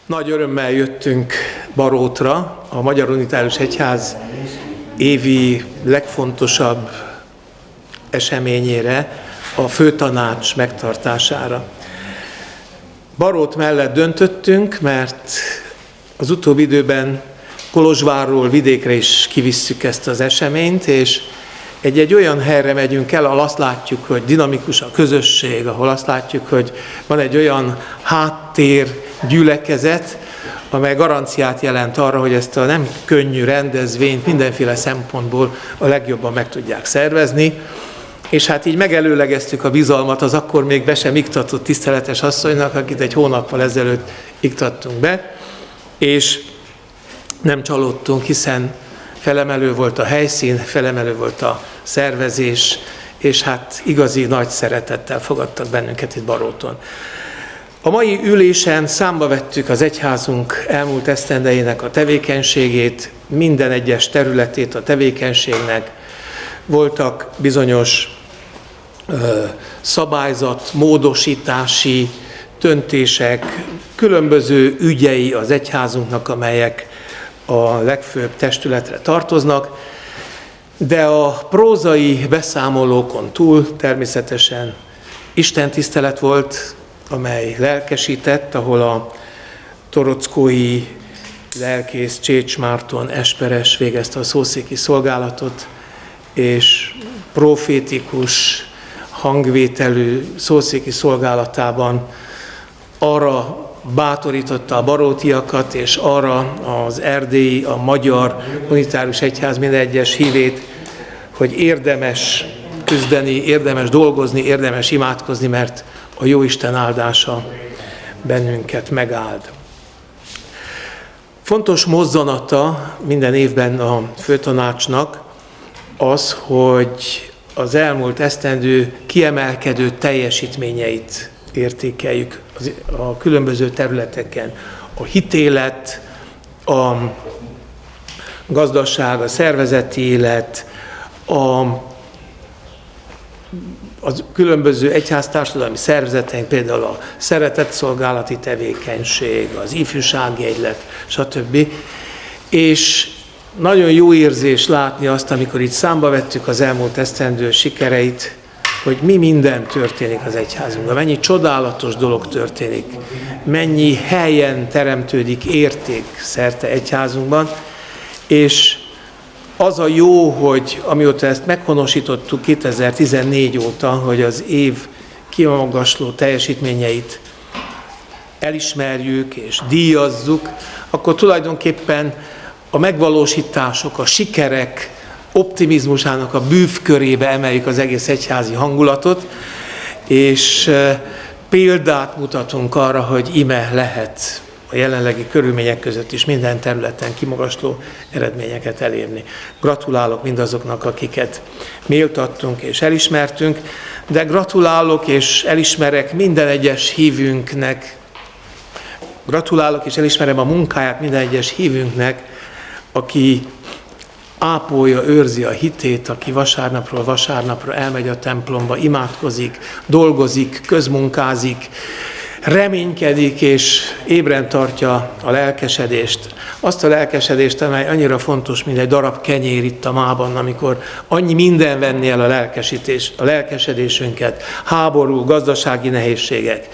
Nagy örömmel jöttünk Barótra, a Magyar Unitárius Egyház évi legfontosabb eseményére, a főtanács megtartására. Barót mellett döntöttünk, mert az utóbbi időben Kolozsvárról vidékre is kivisszük ezt az eseményt, és egy olyan helyre megyünk el, ahol azt látjuk, hogy dinamikus a közösség, ahol azt látjuk, hogy van egy olyan háttér gyülekezet, amely garanciát jelent arra, hogy ezt a nem könnyű rendezvényt mindenféle szempontból a legjobban meg tudják szervezni. És hát így megelőlegeztük a bizalmat az akkor még be sem iktatott tiszteletes asszonynak, akit egy hónappal ezelőtt iktattunk be, és nem csalódtunk, hiszen felemelő volt a helyszín, felemelő volt a szervezés, és hát igazi nagy szeretettel fogadtak bennünket itt Baróton. A mai ülésen számba vettük az egyházunk elmúlt esztendeinek a tevékenységét, minden egyes területét a tevékenységnek. Voltak bizonyos szabályzat, módosítási döntések, különböző ügyei az egyházunknak, amelyek a legfőbb testületre tartoznak, de a prózai beszámolókon túl természetesen istentisztelet volt, amely lelkesített, ahol a torockói lelkész Csécs Márton esperes végezte a szószéki szolgálatot, és profétikus hangvételű szószéki szolgálatában arra bátorította a barótiakat, és arra az erdélyi, a Magyar Unitárius Egyház minden egyes hívét, hogy érdemes küzdeni, érdemes dolgozni, érdemes imádkozni, mert a Jóisten áldása bennünket megáld. Fontos mozzanata minden évben a főtanácsnak az, hogy az elmúlt esztendő kiemelkedő teljesítményeit értékeljük a különböző területeken. A hitélet, a gazdaság, a szervezeti élet, a különböző egyháztársadalmi szervezeteink, például a szeretetszolgálati tevékenység, az ifjúsági egylet, stb. És nagyon jó érzés látni azt, amikor itt számba vettük az elmúlt esztendő sikereit, hogy mi minden történik az egyházunkban, mennyi csodálatos dolog történik, mennyi helyen teremtődik érték szerte egyházunkban, és az a jó, hogy amióta ezt meghonosítottuk 2014 óta, hogy az év kimagasló teljesítményeit elismerjük és díjazzuk, akkor tulajdonképpen a megvalósítások, a sikerek optimizmusának a bűvkörébe emeljük az egész egyházi hangulatot, és példát mutatunk arra, hogy ime lehet a jelenlegi körülmények között is minden területen kimagasló eredményeket elérni. Gratulálok mindazoknak, akiket méltattunk és elismertünk, de gratulálok és elismerek minden egyes hívünknek, gratulálok és elismerem a munkáját minden egyes hívünknek, aki ápolja, őrzi a hitét, aki vasárnapról vasárnapra elmegy a templomba, imádkozik, dolgozik, közmunkázik, reménykedik és ébren tartja a lelkesedést. Azt a lelkesedést, amely annyira fontos, mint egy darab kenyér itt a mában, amikor annyi minden venné el a lelkesedésünket, háború, gazdasági nehézségek.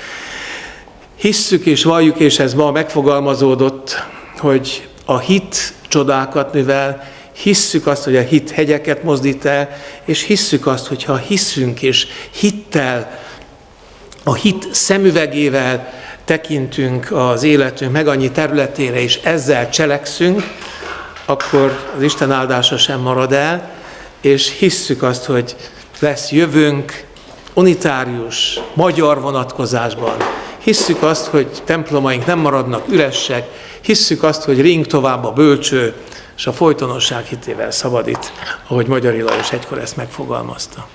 Hisszük és valljuk, és ez ma megfogalmazódott, hogy a hit csodákat művel, hisszük azt, hogy a hit hegyeket mozdít el, és hisszük azt, hogyha hiszünk és hittel, a hit szemüvegével tekintünk az életünk meg annyi területére, és ezzel cselekszünk, akkor az Isten áldása sem marad el, és hisszük azt, hogy lesz jövőnk unitárius, magyar vonatkozásban. Hisszük azt, hogy templomaink nem maradnak üresek, hisszük azt, hogy ring tovább a bölcső, és a folytonosság hitével szabadít, ahogy Magyari Lajos egykor ezt megfogalmazta.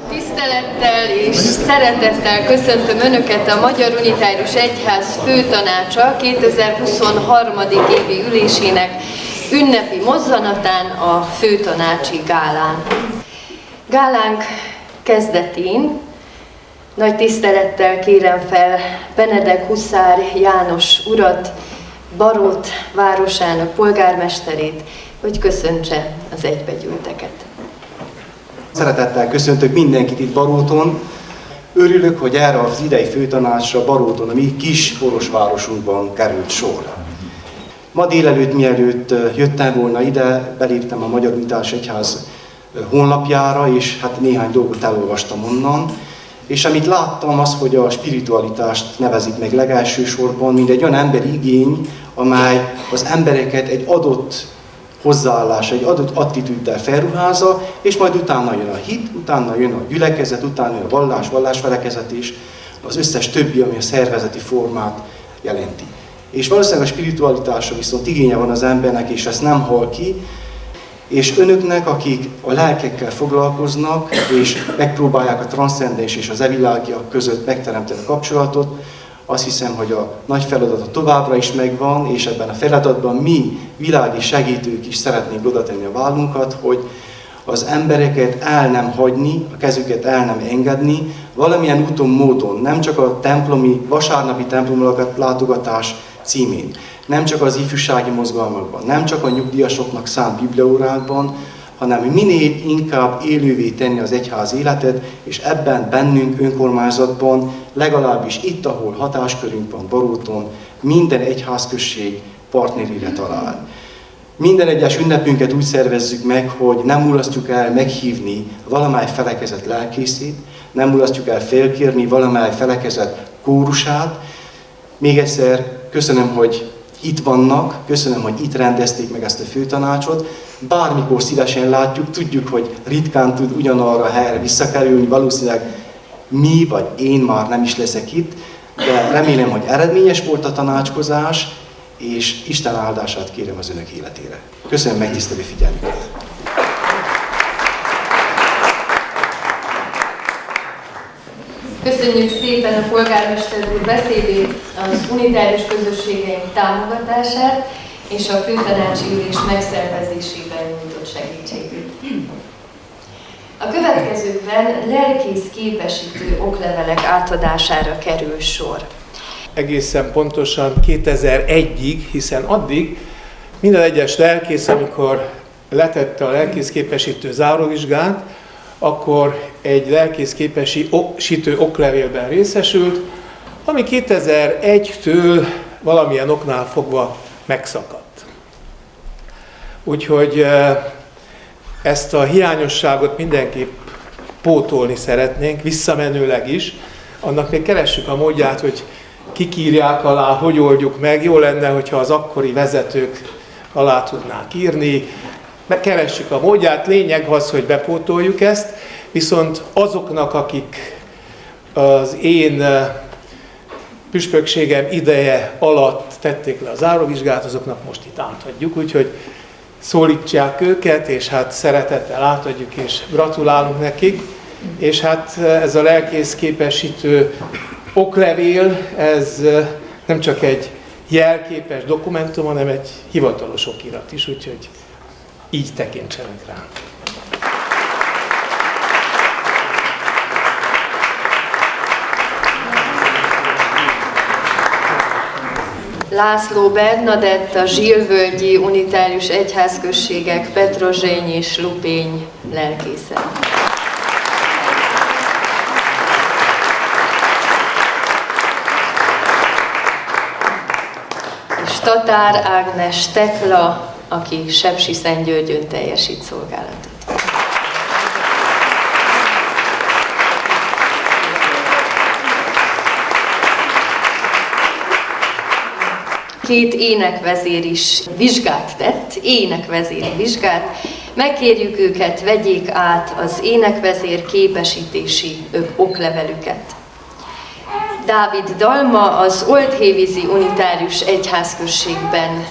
Tisztelettel és szeretettel köszöntöm Önöket a Magyar Unitárius Egyház főtanácsa 2023. évi ülésének ünnepi mozzanatán, a főtanácsi gálán. Gálánk kezdetén Nagy tisztelettel kérem fel Benedek Huszár János urat, Barót városának polgármesterét, hogy köszöntse az egybegyűlteket. Szeretettel köszöntök mindenkit itt Baróton. Örülök, hogy erre az idei főtanácsra Baróton, a mi kis orosvárosunkban került sor. Ma délelőtt, mielőtt jöttem volna ide, beléptem a Magyar Unitárius Egyház honlapjára, és hát néhány dolgot elolvastam onnan. És amit láttam, az, hogy a spiritualitást nevezik meg legelső sorban, mint egy olyan emberi igény, amely az embereket egy adott hozzáállás, egy adott attitűddel felruházza, és majd utána jön a hit, utána jön a gyülekezet, utána jön a vallásfelekezet is, az összes többi, ami a szervezeti formát jelenti. És valószínűleg a spiritualitásra viszont igénye van az embernek, és ezt nem hal ki, és önöknek, akik a lelkekkel foglalkoznak, és megpróbálják a transzcendens és az evilágiak között megteremteni a kapcsolatot, azt hiszem, hogy a nagy feladat továbbra is megvan, és ebben a feladatban mi, világi segítők is szeretnénk odatenni a vállunkat, hogy az embereket el nem hagyni, a kezüket el nem engedni, valamilyen úton, módon, nem csak a vasárnapi templom látogatás címén, nem csak az ifjúsági mozgalmakban, nem csak a nyugdíjasoknak szánt bibliaórákban, hanem minél inkább élővé tenni az egyház életet, és ebben bennünk önkormányzatban, legalábbis itt, ahol hatáskörünk van Baróton, minden egyházközség partnerére talál. Minden egyes ünnepünket úgy szervezzük meg, hogy nem mulasztjuk el meghívni valamely felekezet lelkészét, nem mulasztjuk el felkérni valamely felekezet kórusát. Még egyszer köszönöm, hogy itt vannak, köszönöm, hogy itt rendezték meg ezt a főtanácsot. Bármikor szívesen látjuk, tudjuk, hogy ritkán tud ugyanarra a helyre visszakerülni, valószínűleg mi vagy én már nem is leszek itt, de remélem, hogy eredményes volt a tanácskozás, és Isten áldását kérem az önök életére. Köszönöm megtisztelő figyelmüket! Köszönjük szépen a polgármester úr beszédét, az unitárius közösségeink támogatását és a főtanácsi ülés megszervezésében nyújtott segítségét. A következőkben lelkész képesítő oklevelek átadására kerül sor. Egészen pontosan 2001-ig, hiszen addig minden egyes lelkész, amikor letette a lelkészképesítő záróvizsgát, akkor egy lelkészképesítő oklevélben részesült, ami 2001-től valamilyen oknál fogva megszakadt. Úgyhogy ezt a hiányosságot mindenképp pótolni szeretnénk, visszamenőleg is. Annak még keressük a módját, hogy kik írják alá, hogy oldjuk meg. Jó lenne, hogyha az akkori vezetők alá tudnák írni. Keressük a módját, lényeg az, hogy bepótoljuk ezt, viszont azoknak, akik az én püspökségem ideje alatt tették le a záróvizsgát, azoknak most itt átadjuk, úgyhogy szólítsák őket, és hát szeretettel átadjuk, és gratulálunk nekik. És hát ez a lelkészképesítő oklevél, ez nem csak egy jelképes dokumentum, hanem egy hivatalos okirat is, úgyhogy így tekintsenek rá. László Bernadett, a Zsilvölgyi Unitárius Egyházközségek Petrozsény és Lupény lelkésze. És Tatár Ágnes Tekla, aki Sepsiszentgyörgyön teljesít szolgálatot. Két énekvezér is vizsgát tett, énekvezéri vizsgát. Megkérjük őket, vegyék át az énekvezér képesítési oklevelüket. Dávid Dalma az Oldhévízi Unitárius Egyházközségben,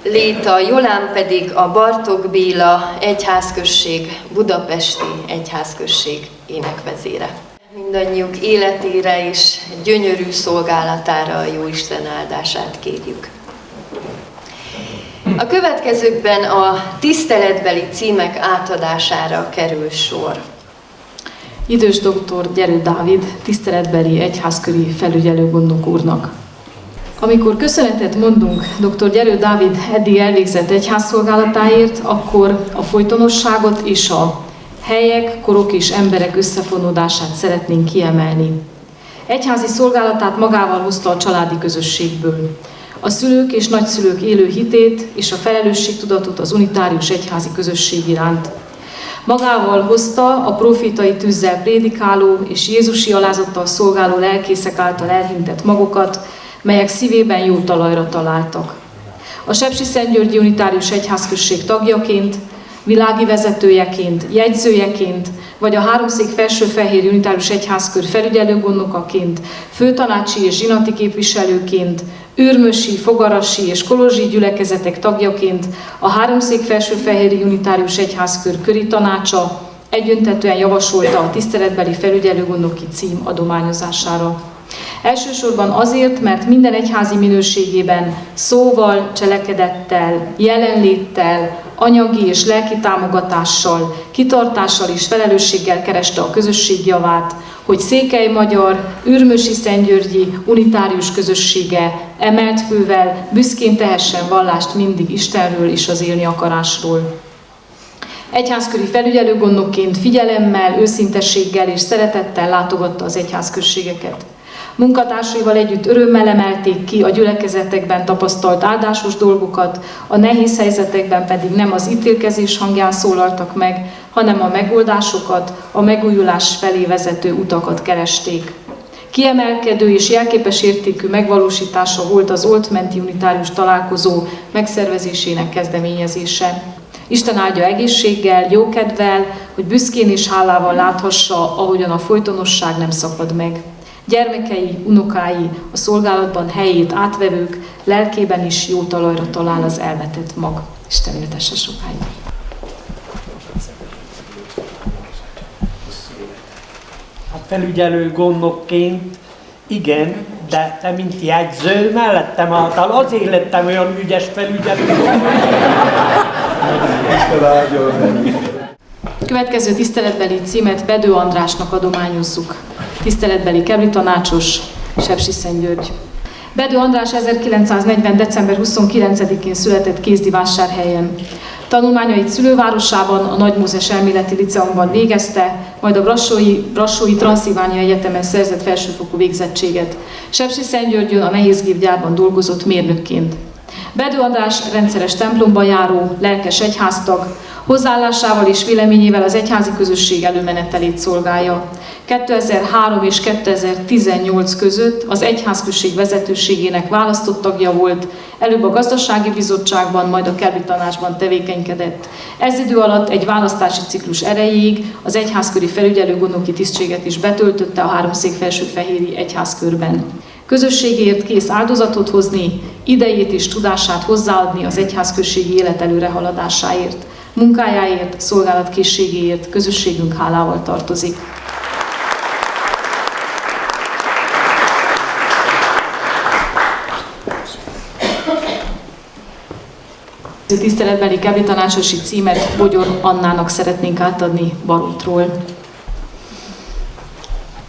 Léta Jolán pedig a Bartók Béla Egyházközség, Budapesti Egyházközség énekvezére. Mindannyiuk életére és gyönyörű szolgálatára a Jóisten áldását kérjük. A következőkben a tiszteletbeli címek átadására kerül sor. Idős dr. Gyerő Dávid, tiszteletbeli egyházköri felügyelő gondnok úrnak. Amikor köszönetet mondunk dr. Gyerő Dávid eddig elvégzett egyházszolgálatáért, akkor a folytonosságot és a helyek, korok és emberek összefonódását szeretnénk kiemelni. Egyházi szolgálatát magával hozta a családi közösségből. A szülők és nagyszülők élő hitét és a felelősségtudatot az unitárius egyházi közösség iránt. Magával hozta a profétai tűzzel prédikáló és jézusi alázattal szolgáló lelkészek által elhintett magokat, melyek szívében jó talajra találtak. A Sepsiszentgyörgyi Unitárius Egyházközség tagjaként, világi vezetőjeként, jegyzőjeként, vagy a Háromszék Felsőfehéri Unitárius Egyházkör felügyelőgondnokaként, főtanácsi és zsinati képviselőként, ürmösi, fogarasi és kolozsi gyülekezetek tagjaként a Háromszék Felsőfehéri Unitárius Egyházkör köri tanácsa egyöntetően javasolta a tiszteletbeli felügyelőgondnoki cím adományozására. Elsősorban azért, mert minden egyházi minőségében szóval, cselekedettel, jelenléttel, anyagi és lelki támogatással, kitartással és felelősséggel kereste a közösség javát, hogy székely-magyar, ürmösi szentgyörgyi unitárius közössége emelt fővel büszkén tehessen vallást mindig Istenről és az élni akarásról. Egyházköri felügyelőgondnokként figyelemmel, őszintességgel és szeretettel látogatta az egyházközségeket. Munkatársaival együtt örömmel emelték ki a gyülekezetekben tapasztalt áldásos dolgokat, a nehéz helyzetekben pedig nem az ítélkezés hangján szólaltak meg, hanem a megoldásokat, a megújulás felé vezető utakat keresték. Kiemelkedő és jelképes értékű megvalósítása volt az Oltmenti Unitárius találkozó megszervezésének kezdeményezése. Isten áldja egészséggel, jókedvel, hogy büszkén és hálával láthassa, ahogyan a folytonosság nem szakad meg. Gyermekei, unokái, a szolgálatban helyét átvevők, lelkében is jó talajra talál az elvetett mag. Isten éltesse sokáig. Hát felügyelő gondnokként igen, de te mint jegyző mellettem által azért lettem olyan ügyes felügyelő. Következő tiszteletbeli címet Bedő Andrásnak adományozzuk. Tiszteletbeli kebli tanácsos, Sepsiszentgyörgy. Bedő András 1940. december 29-én született Kézdivásárhelyen. Tanulmányait szülővárosában, a Nagy Mózes Elméleti Liceumban végezte, majd a Brassói Transzilvánia Egyetemen szerzett felsőfokú végzettséget. Sepsiszentgyörgyön a nehézgépgyárban dolgozott mérnökként. Bedő András rendszeres templomba járó, lelkes egyháztag, hozzáállásával és véleményével az egyházi közösség előmenetelét szolgálja. 2003 és 2018 között az egyházközség vezetőségének választott tagja volt, előbb a gazdasági bizottságban, majd a kelbi tanácsban tevékenykedett. Ez idő alatt egy választási ciklus erejéig az egyházköri felügyelőgondnoki tisztséget is betöltötte a Háromszék-Felsőfehéri egyházkörben. Közösségért kész áldozatot hozni, idejét és tudását hozzáadni az egyházközségi élet előrehaladásáért. Munkájáért, szolgálatkészségéért közösségünk hálával tartozik. Tiszteletbeli kebli tanácsosi címet Bogyor Annának szeretnénk átadni Barótról.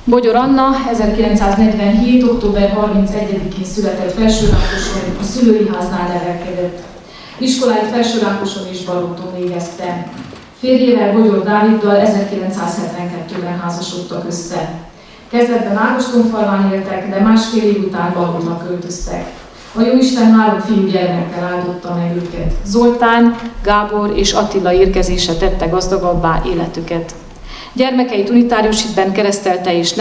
Bogyor Anna 1947. október 31-én született Felsőrákoson, a szülői háznál nevelkedett. Iskoláit Felsőrákoson és Baróton végezte. Férjével, Bogyor Dáviddal 1972-ben házasodtak össze. Kezdetben Ágostonfalván éltek, de másfél év után Barótra költöztek. A Jóisten 3 fiúgyermekkel áldotta meg őket. Zoltán, Gábor és Attila érkezése tette gazdagabbá életüket. Gyermekeit unitárius hitben keresztelte és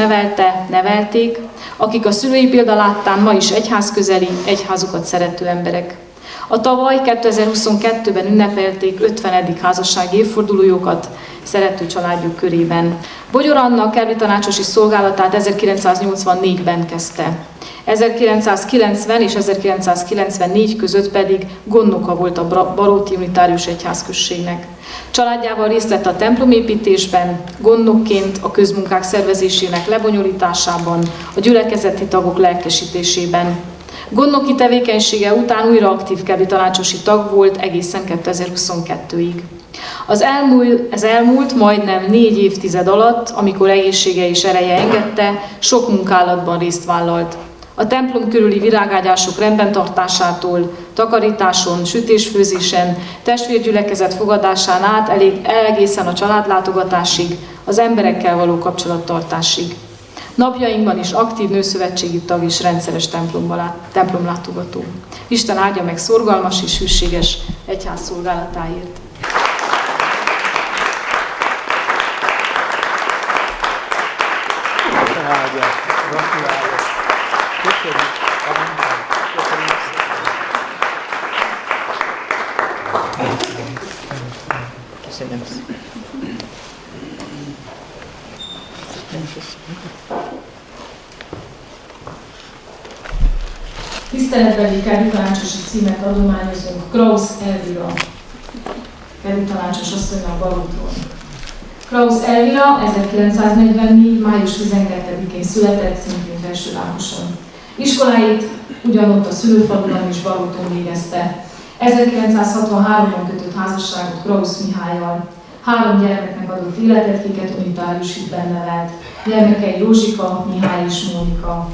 nevelték, akik a szülői példa láttán ma is egyházközeli, egyházukat szerető emberek. A tavaly 2022-ben ünnepelték 50. házassági évfordulójukat szerető családjuk körében. Bogyor Anna kelbi tanácsosi szolgálatát 1984-ben kezdte. 1990 és 1994 között pedig gondnoka volt a Baróti Unitárius Egyházközségnek. Családjával részt vett a templomépítésben, gondnokként a közmunkák szervezésének lebonyolításában, a gyülekezeti tagok lelkesítésében. Gondnoki tevékenysége után újra aktív kelbi tanácsosi tag volt egészen 2022-ig. Ez elmúlt majdnem 4 évtized alatt, amikor egészsége és ereje engedte, sok munkálatban részt vállalt. A templom körüli virágágyások rendben tartásától, takarításon, sütés-főzésen, testvérgyülekezet fogadásán át egészen a családlátogatásig, az emberekkel való kapcsolattartásig. Napjainkban is aktív nőszövetségi tag és rendszeres templomlátogató. Isten áldja meg szorgalmas és hűséges egyház szolgálatáért. Tiszteletbeli kerültanácsosi címet adományozunk Krausz Elvira kerültanácsos asszonynak Balútról. Krausz Elvira 1944. május 12-én született, szintén Felsőlákoson. Iskoláit ugyanott a szülőfaluban és Balúton végezte. 1963-ban kötött házasságot Krausz Mihállyal. 3 gyermeknek adott életet, kiket unitárius hitben nevelt. Gyermekei Józsika, Mihály és Mónika.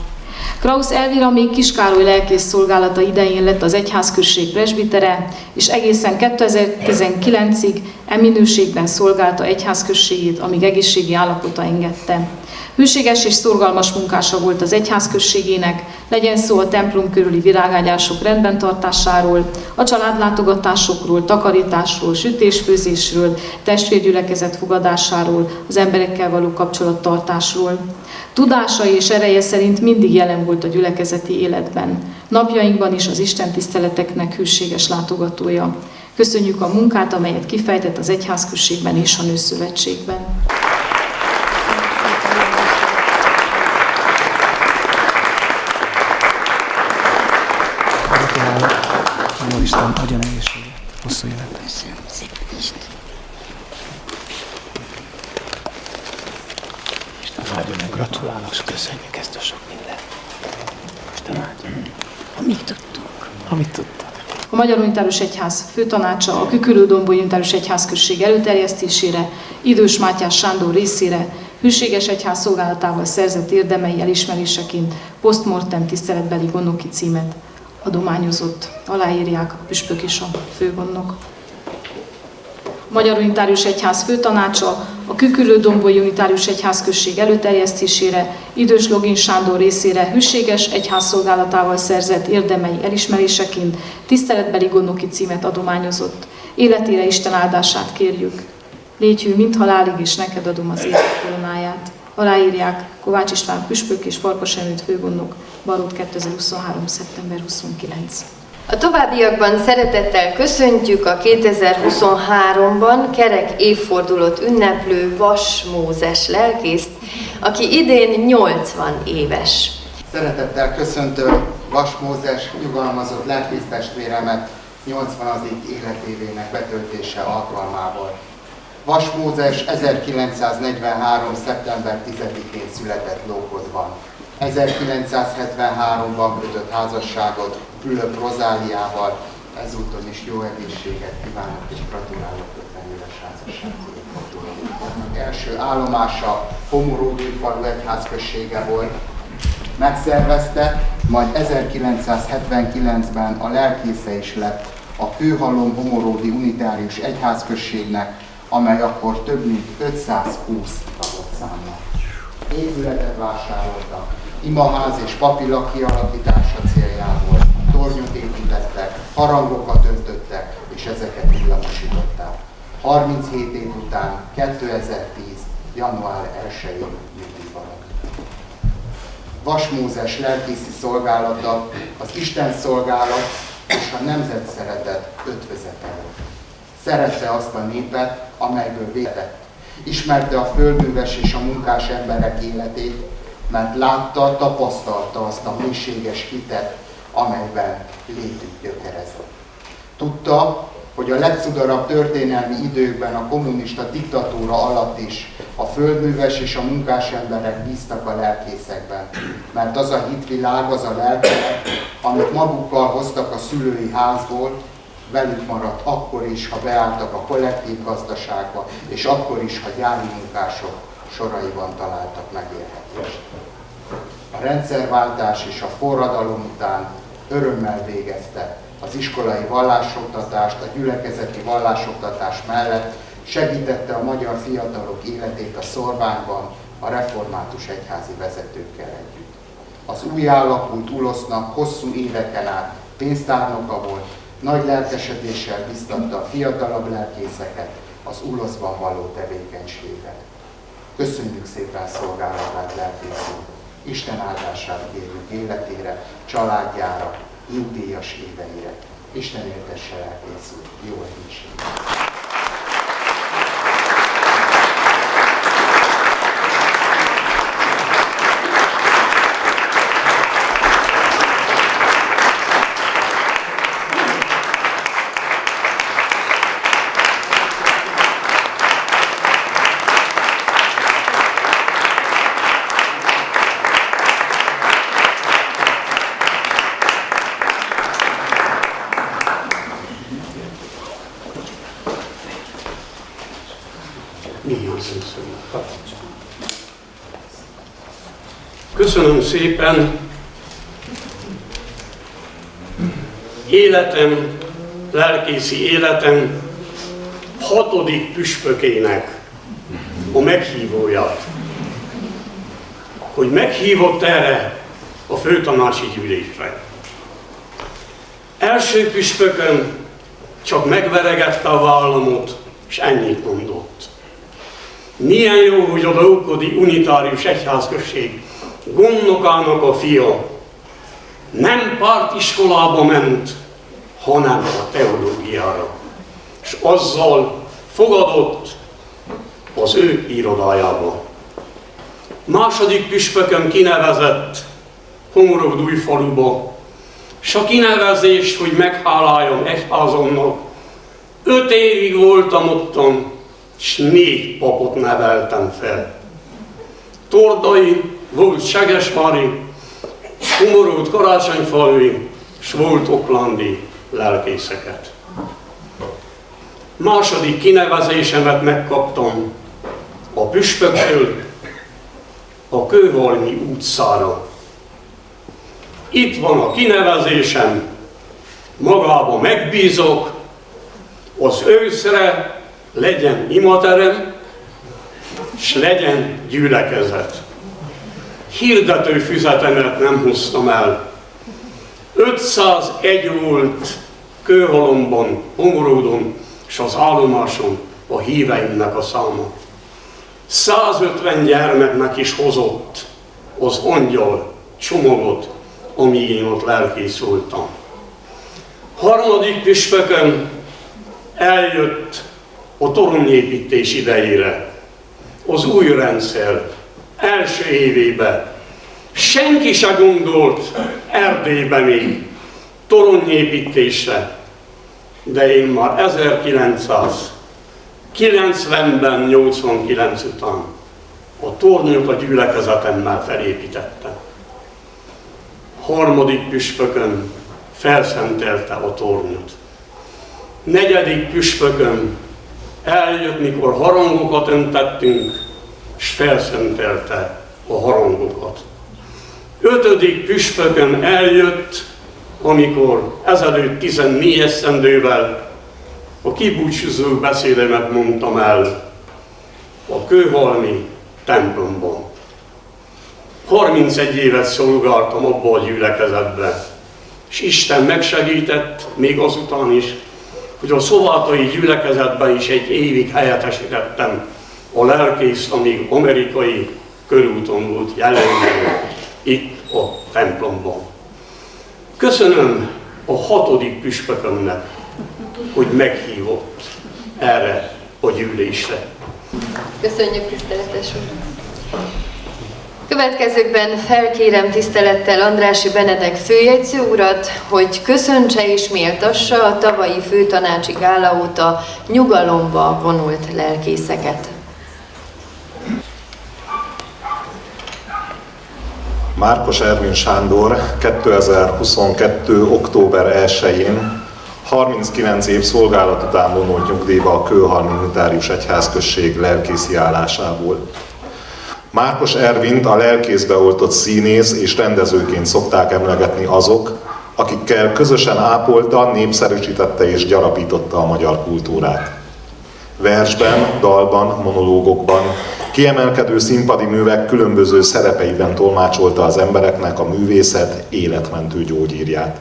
Krausz Elvira még Kiskároly lelkész szolgálata idején lett az egyházközség presbitere, és egészen 2019-ig minőségben szolgálta egyházközségét, amíg egészségi állapota engedte. Hűséges és szorgalmas munkása volt az egyházközségének, legyen szó a templom körüli virágágyások rendben tartásáról, a családlátogatásokról, takarításról, sütésfőzésről, testvérgyülekezet fogadásáról, az emberekkel való kapcsolattartásról. Tudása és ereje szerint mindig jelen volt a gyülekezeti életben. Napjainkban is az istentiszteleteknek hűséges látogatója. Köszönjük a munkát, amelyet kifejtett az egyházközségben és a nőszövetségben. Isten adjon egészséget, hosszú életet. Köszönöm szépen, Isten. Isten áldja meg, gratulálok, köszönjük ezt a sok mindent. Isten áldja meg. Amit tudtunk. Amit tudtak. A Magyar Unitárius Egyház főtanácsa a Küküllő-Domboly Unitárius Egyházközség előterjesztésére, Idős Mátyás Sándor részére, hűséges egyház szolgálatával szerzett érdemei elismeréseként posztmortem tiszteletbeli gondnoki címet adományozott. Aláírják a püspök és a főgondnok. Magyar Unitárius Egyház főtanácsa a Küküllő-Domboly Unitárius Egyházközség előterjesztésére, Idős Login Sándor részére hűséges egyház szolgálatával szerzett érdemei elismeréseként tiszteletbeli gondnoki címet adományozott. Életére Isten áldását kérjük. Légy hű, mint halálig, és neked adom az élet koronáját. Aláírják Kovács István püspök és Farkas Emőt főgondnok, Barót 2023. szeptember 29. A továbbiakban szeretettel köszöntjük a 2023-ban kerek évfordulót ünneplő Vas Mózes lelkészt, aki idén 80 éves. Szeretettel köszöntöm Vas Mózes nyugalmazott lelkésztestvéremet 80. életévének betöltése alkalmával. Vas Mózes 1943. szeptember 10-én született Lókodban. 1973-ban kötött házasságot Fülöp Rozáliával, ezúton is jó egészséget kívánok és gratulálok 50 éves házassághoz. Első állomása Homoródújfalu egyházközsége volt. Megszervezte, majd 1979-ben a lelkésze is lett a Kőhalom Homoródi Unitárius Egyházközségnek, amely akkor több mint 520 tagot számolt. Épületet vásároltak, imaház és papilla kialakítása céljából, tornyot építettek, harangokat öntöttek, és ezeket villamosították. 37 év után, 2010. január 1-én nyugdíjba lett. Vas Mózes lelkészi szolgálata az Isten szolgálat és a nemzet szeretet ötvözete volt. Szerette azt a népet, amelyből védett. Ismerte a földműves és a munkás emberek életét, mert látta, tapasztalta azt a mélységes hitet, amelyben létük gyökerezett. Tudta, hogy a legszudarabb történelmi időkben a kommunista diktatúra alatt is a földműves és a munkás emberek bíztak a lelkészekben, mert az a hitvilág, az a lelkelet, amit magukkal hoztak a szülői házból, velük maradt akkor is, ha beálltak a kollektív gazdaságba, és akkor is, ha gyári munkások soraiban találtak megélhetést. A rendszerváltás és a forradalom után örömmel végezte az iskolai vallásoktatást, a gyülekezeti vallásoktatás mellett segítette a magyar fiatalok életét a Szorbányban a református egyházi vezetőkkel együtt. Az újjáalakult Ulosznak hosszú éveken át pénztárnoka volt, nagy lelkesedéssel biztatta a fiatalabb lelkészeket az Uloszban való tevékenységre. Köszönjük szépen szolgálatát, lelkész úr! Isten áldását kérjük életére, családjára, nyugdíjas éveire. Isten éltesse lelkész úr! Jó egészséget! Köszönöm szépen életem, lelkészi életem 6. püspökének a meghívóját, hogy meghívott erre a főtanácsi gyűlésre. Első püspökön csak megveregette a vállamot, és ennyit mondott. Milyen jó, hogy a Ókodi Unitárius Egyházközség gondnokának a fia nem pártiskolába ment, hanem a teológiára, és azzal fogadott az ő irodájába. Második püspökön kinevezett Homorogdújfaluba, s a kinevezést, hogy megháláljam egyházamnak, 5 évig voltam ottan, és 4 papot neveltem fel. Tordai, volt Segesvári, Humoród Karácsonyfalvi, s volt oklandi lelkészeket. Második kinevezésemet megkaptam a püspöktől a Kőhalmi utcára. Itt van a kinevezésem, magába megbízok, az őszre legyen imaterem, s legyen gyülekezet. Hirdető füzetemet nem hoztam el. 501 volt Kőhalomban, Homoródon és az állomáson a híveimnek a száma. 150 gyermeknek is hozott az angyal csomagot, amíg én ott lelkész voltam. 3. püspökön eljött a toronyépítés idejére, az új rendszer első évében. Senki se gondolt Erdélyben még toronyépítésre, de én már 1990-ben, 89 után a tornyot a gyülekezetemmel felépítettem. 3. püspökön felszentelte a tornyot. 4. püspökön eljött, mikor harangokat öntettünk, és felszentelte a harangokat. 5. püspökön eljött, amikor ezelőtt 14 esztendővel a kibúcsúzó beszédemet mondtam el a Kőhalmi templomban. 31 évet szolgáltam abba a gyülekezetbe, és Isten megsegített még azután is, hogy a szovátai gyülekezetben is egy évig helyettesítettem a lelkészt, amíg amerikai körúton volt jelenleg itt a templomban. Köszönöm a 6. püspökömnek, hogy meghívott erre a gyűlésre. Köszönjük, tiszteletes úr! Következőkben felkérem tisztelettel Andrássy Benedek főjegyző urat, hogy köszöntse és méltassa a tavalyi főtanácsi gála óta nyugalomba vonult lelkészeket. Márkos Ervin Sándor 2022. október 1-én 39 év szolgálat után vonult nyugdíjba a Kőhalmi Unitárius Egyházközség lelkészi állásából. Márkos Ervint a lelkészbe oltott színész és rendezőként szokták emlegetni azok, akikkel közösen ápolta, népszerűsítette és gyarapította a magyar kultúrát. Versben, dalban, monológokban, kiemelkedő színpadi művek különböző szerepeiben tolmácsolta az embereknek a művészet életmentő gyógyírját.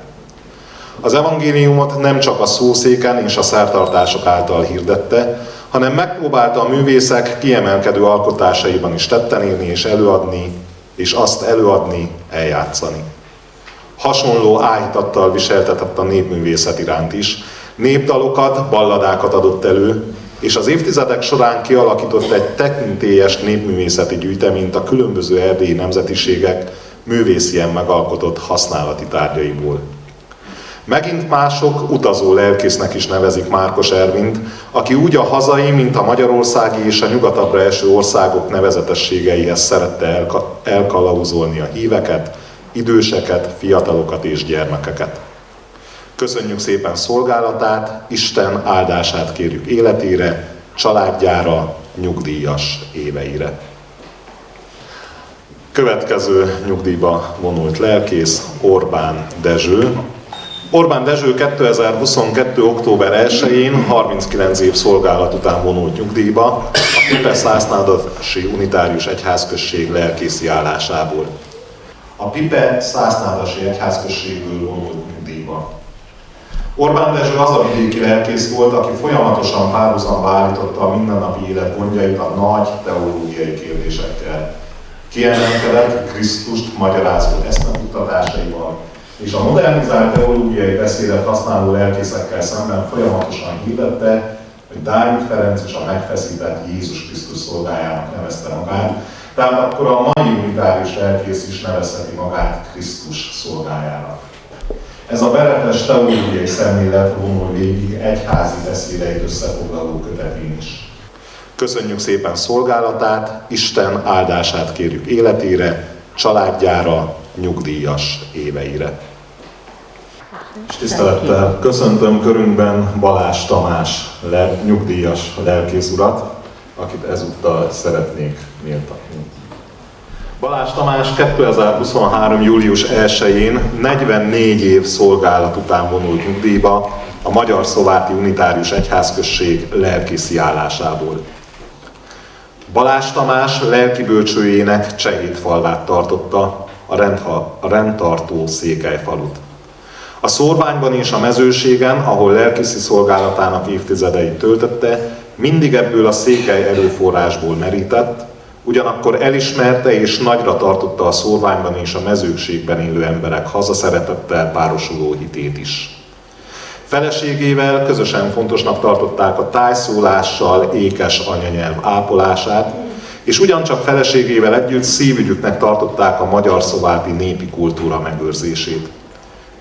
Az evangéliumot nem csak a szószéken és a szertartások által hirdette, hanem megpróbálta a művészek kiemelkedő alkotásaiban is tetten érni és előadni, és azt előadni, eljátszani. Hasonló áhítattal viseltetett a népművészet iránt is, népdalokat, balladákat adott elő, és az évtizedek során kialakított egy tekintélyes népművészeti gyűjteményt a különböző erdélyi nemzetiségek művészien megalkotott használati tárgyaiból. Megint mások utazó lelkésznek is nevezik Márkos Ervint, aki úgy a hazai, mint a magyarországi és a nyugatabbra eső országok nevezetességeihez szerette elkalauzolni a híveket, időseket, fiatalokat és gyermekeket. Köszönjük szépen szolgálatát, Isten áldását kérjük életére, családjára, nyugdíjas éveire. Következő nyugdíjba vonult lelkész Orbán Dezső. Orbán Dezső 2022. október 1-én 39 év szolgálat után vonult nyugdíjba a Pipe Szásznádasi Unitárius Egyházközség lelkészi állásából. A Pipe Szásznádasi Egyházközségből vonult nyugdíjba. Orbán Dezső az a vidéki lelkész volt, aki folyamatosan párhuzamba állította a mindennapi élet gondjait a nagy teológiai kérdésekkel. Kiemelkedett Krisztust magyarázó eszmekutatásaival, és a modernizált teológiai beszédet használó lelkészekkel szemben folyamatosan hirdette, hogy Dávid Ferenc is a megfeszített Jézus Krisztus szolgájának nevezte magát, tehát akkor a mai unitárius lelkész is nevezheti magát Krisztus szolgájának. Ez a veretes teológiai szemlélet vonul végig egyházi beszédeit összefoglaló kötetén is. Köszönjük szépen szolgálatát, Isten áldását kérjük életére, családjára, nyugdíjas éveire. És tisztelettel köszöntöm körünkben Balázs Tamás nyugdíjas lelkész urat, akit ezúttal szeretnék méltatni. Balázs Tamás 2023. július 1-én 44 év szolgálat után vonult nyugdíjba a Magyar Szováti Unitárius Egyházközség lelkészi állásából. Balázs Tamás lelkibölcsőjének Csehétfalvát tartotta, a rendtartó Székelyfalut. A Szórványban és a Mezőségen, ahol lelkészi szolgálatának évtizedeit töltötte, mindig ebből a székely erőforrásból merített, ugyanakkor elismerte és nagyra tartotta a Szórványban és a Mezőségben élő emberek hazaszeretettel párosuló hitét is. Feleségével közösen fontosnak tartották a tájszólással ékes anyanyelv ápolását, és ugyancsak feleségével együtt szívügyüknek tartották a magyar szováti népi kultúra megőrzését.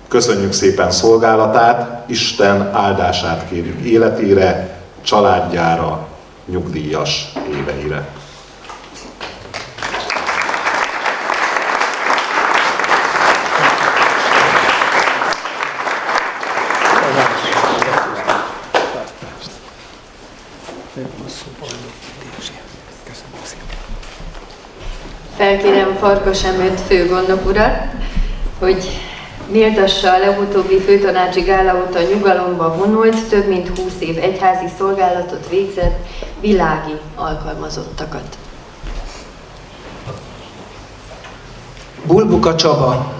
Köszönjük szépen szolgálatát, Isten áldását kérjük életére, családjára, nyugdíjas éveire. Felkérem Farkas Emőt főgondnok urat, hogy méltassa a legutóbbi főtanácsi gála óta nyugalomba vonult, több mint 20 év egyházi szolgálatot végzett világi alkalmazottakat. Bulbuka Csaba.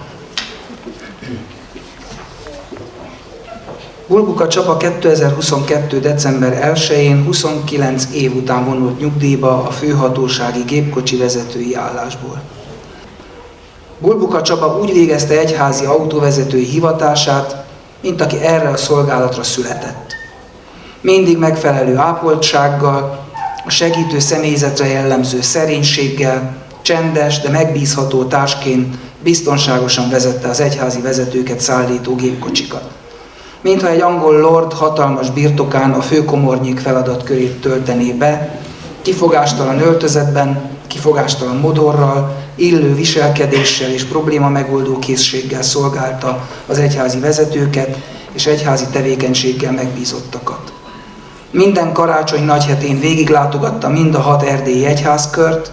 Bulbuka Csaba 2022. december 1-én 29 év után vonult nyugdíjba a főhatósági gépkocsi vezetői állásból. Bulbuka Csaba úgy végezte egyházi autóvezetői hivatását, mint aki erre a szolgálatra született. Mindig megfelelő ápoltsággal, a segítő személyzetre jellemző szerénységgel, csendes, de megbízható társként biztonságosan vezette az egyházi vezetőket szállító gépkocsikat. Mintha egy angol lord hatalmas birtokán a főkomornyék feladatkörét töltené be, kifogástalan öltözetben, kifogástalan modorral, illő viselkedéssel és probléma megoldó készséggel szolgálta az egyházi vezetőket, és egyházi tevékenységgel megbízottakat. Minden karácsony nagyhetén végiglátogatta mind a 6 erdélyi egyházkört,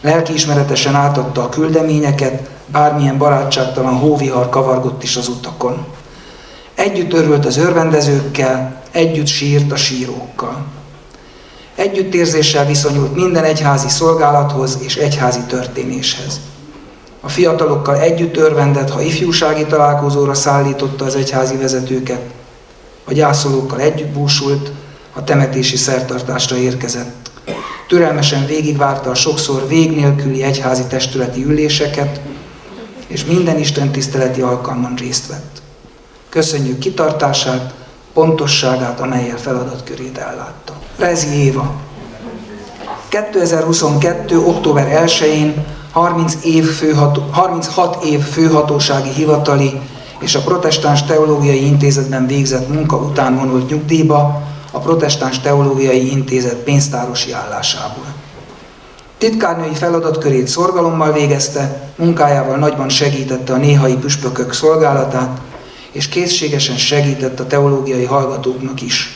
lelkiismeretesen átadta a küldeményeket, bármilyen barátságtalan hóvihar kavargott is az utakon. Együtt örült az örvendezőkkel, együtt sírt a sírókkal. Együttérzéssel viszonyult minden egyházi szolgálathoz és egyházi történéshez. A fiatalokkal együtt örvendett, ha ifjúsági találkozóra szállította az egyházi vezetőket, a gyászolókkal együtt búsult, ha temetési szertartásra érkezett. Türelmesen végigvárta a sokszor vég nélküli egyházi testületi üléseket, és minden istentiszteleti alkalmon részt vett. Köszönjük kitartását, pontosságát, amellyel feladatkörét ellátta. Rezi Éva. 2022. október 1-én 36 év főhatósági hivatali és a Protestáns Teológiai Intézetben végzett munka után vonult nyugdíjba a Protestáns Teológiai Intézet pénztárosi állásából. Titkárnői feladatkörét szorgalommal végezte, munkájával nagyban segítette a néhai püspökök szolgálatát, és készségesen segített a teológiai hallgatóknak is.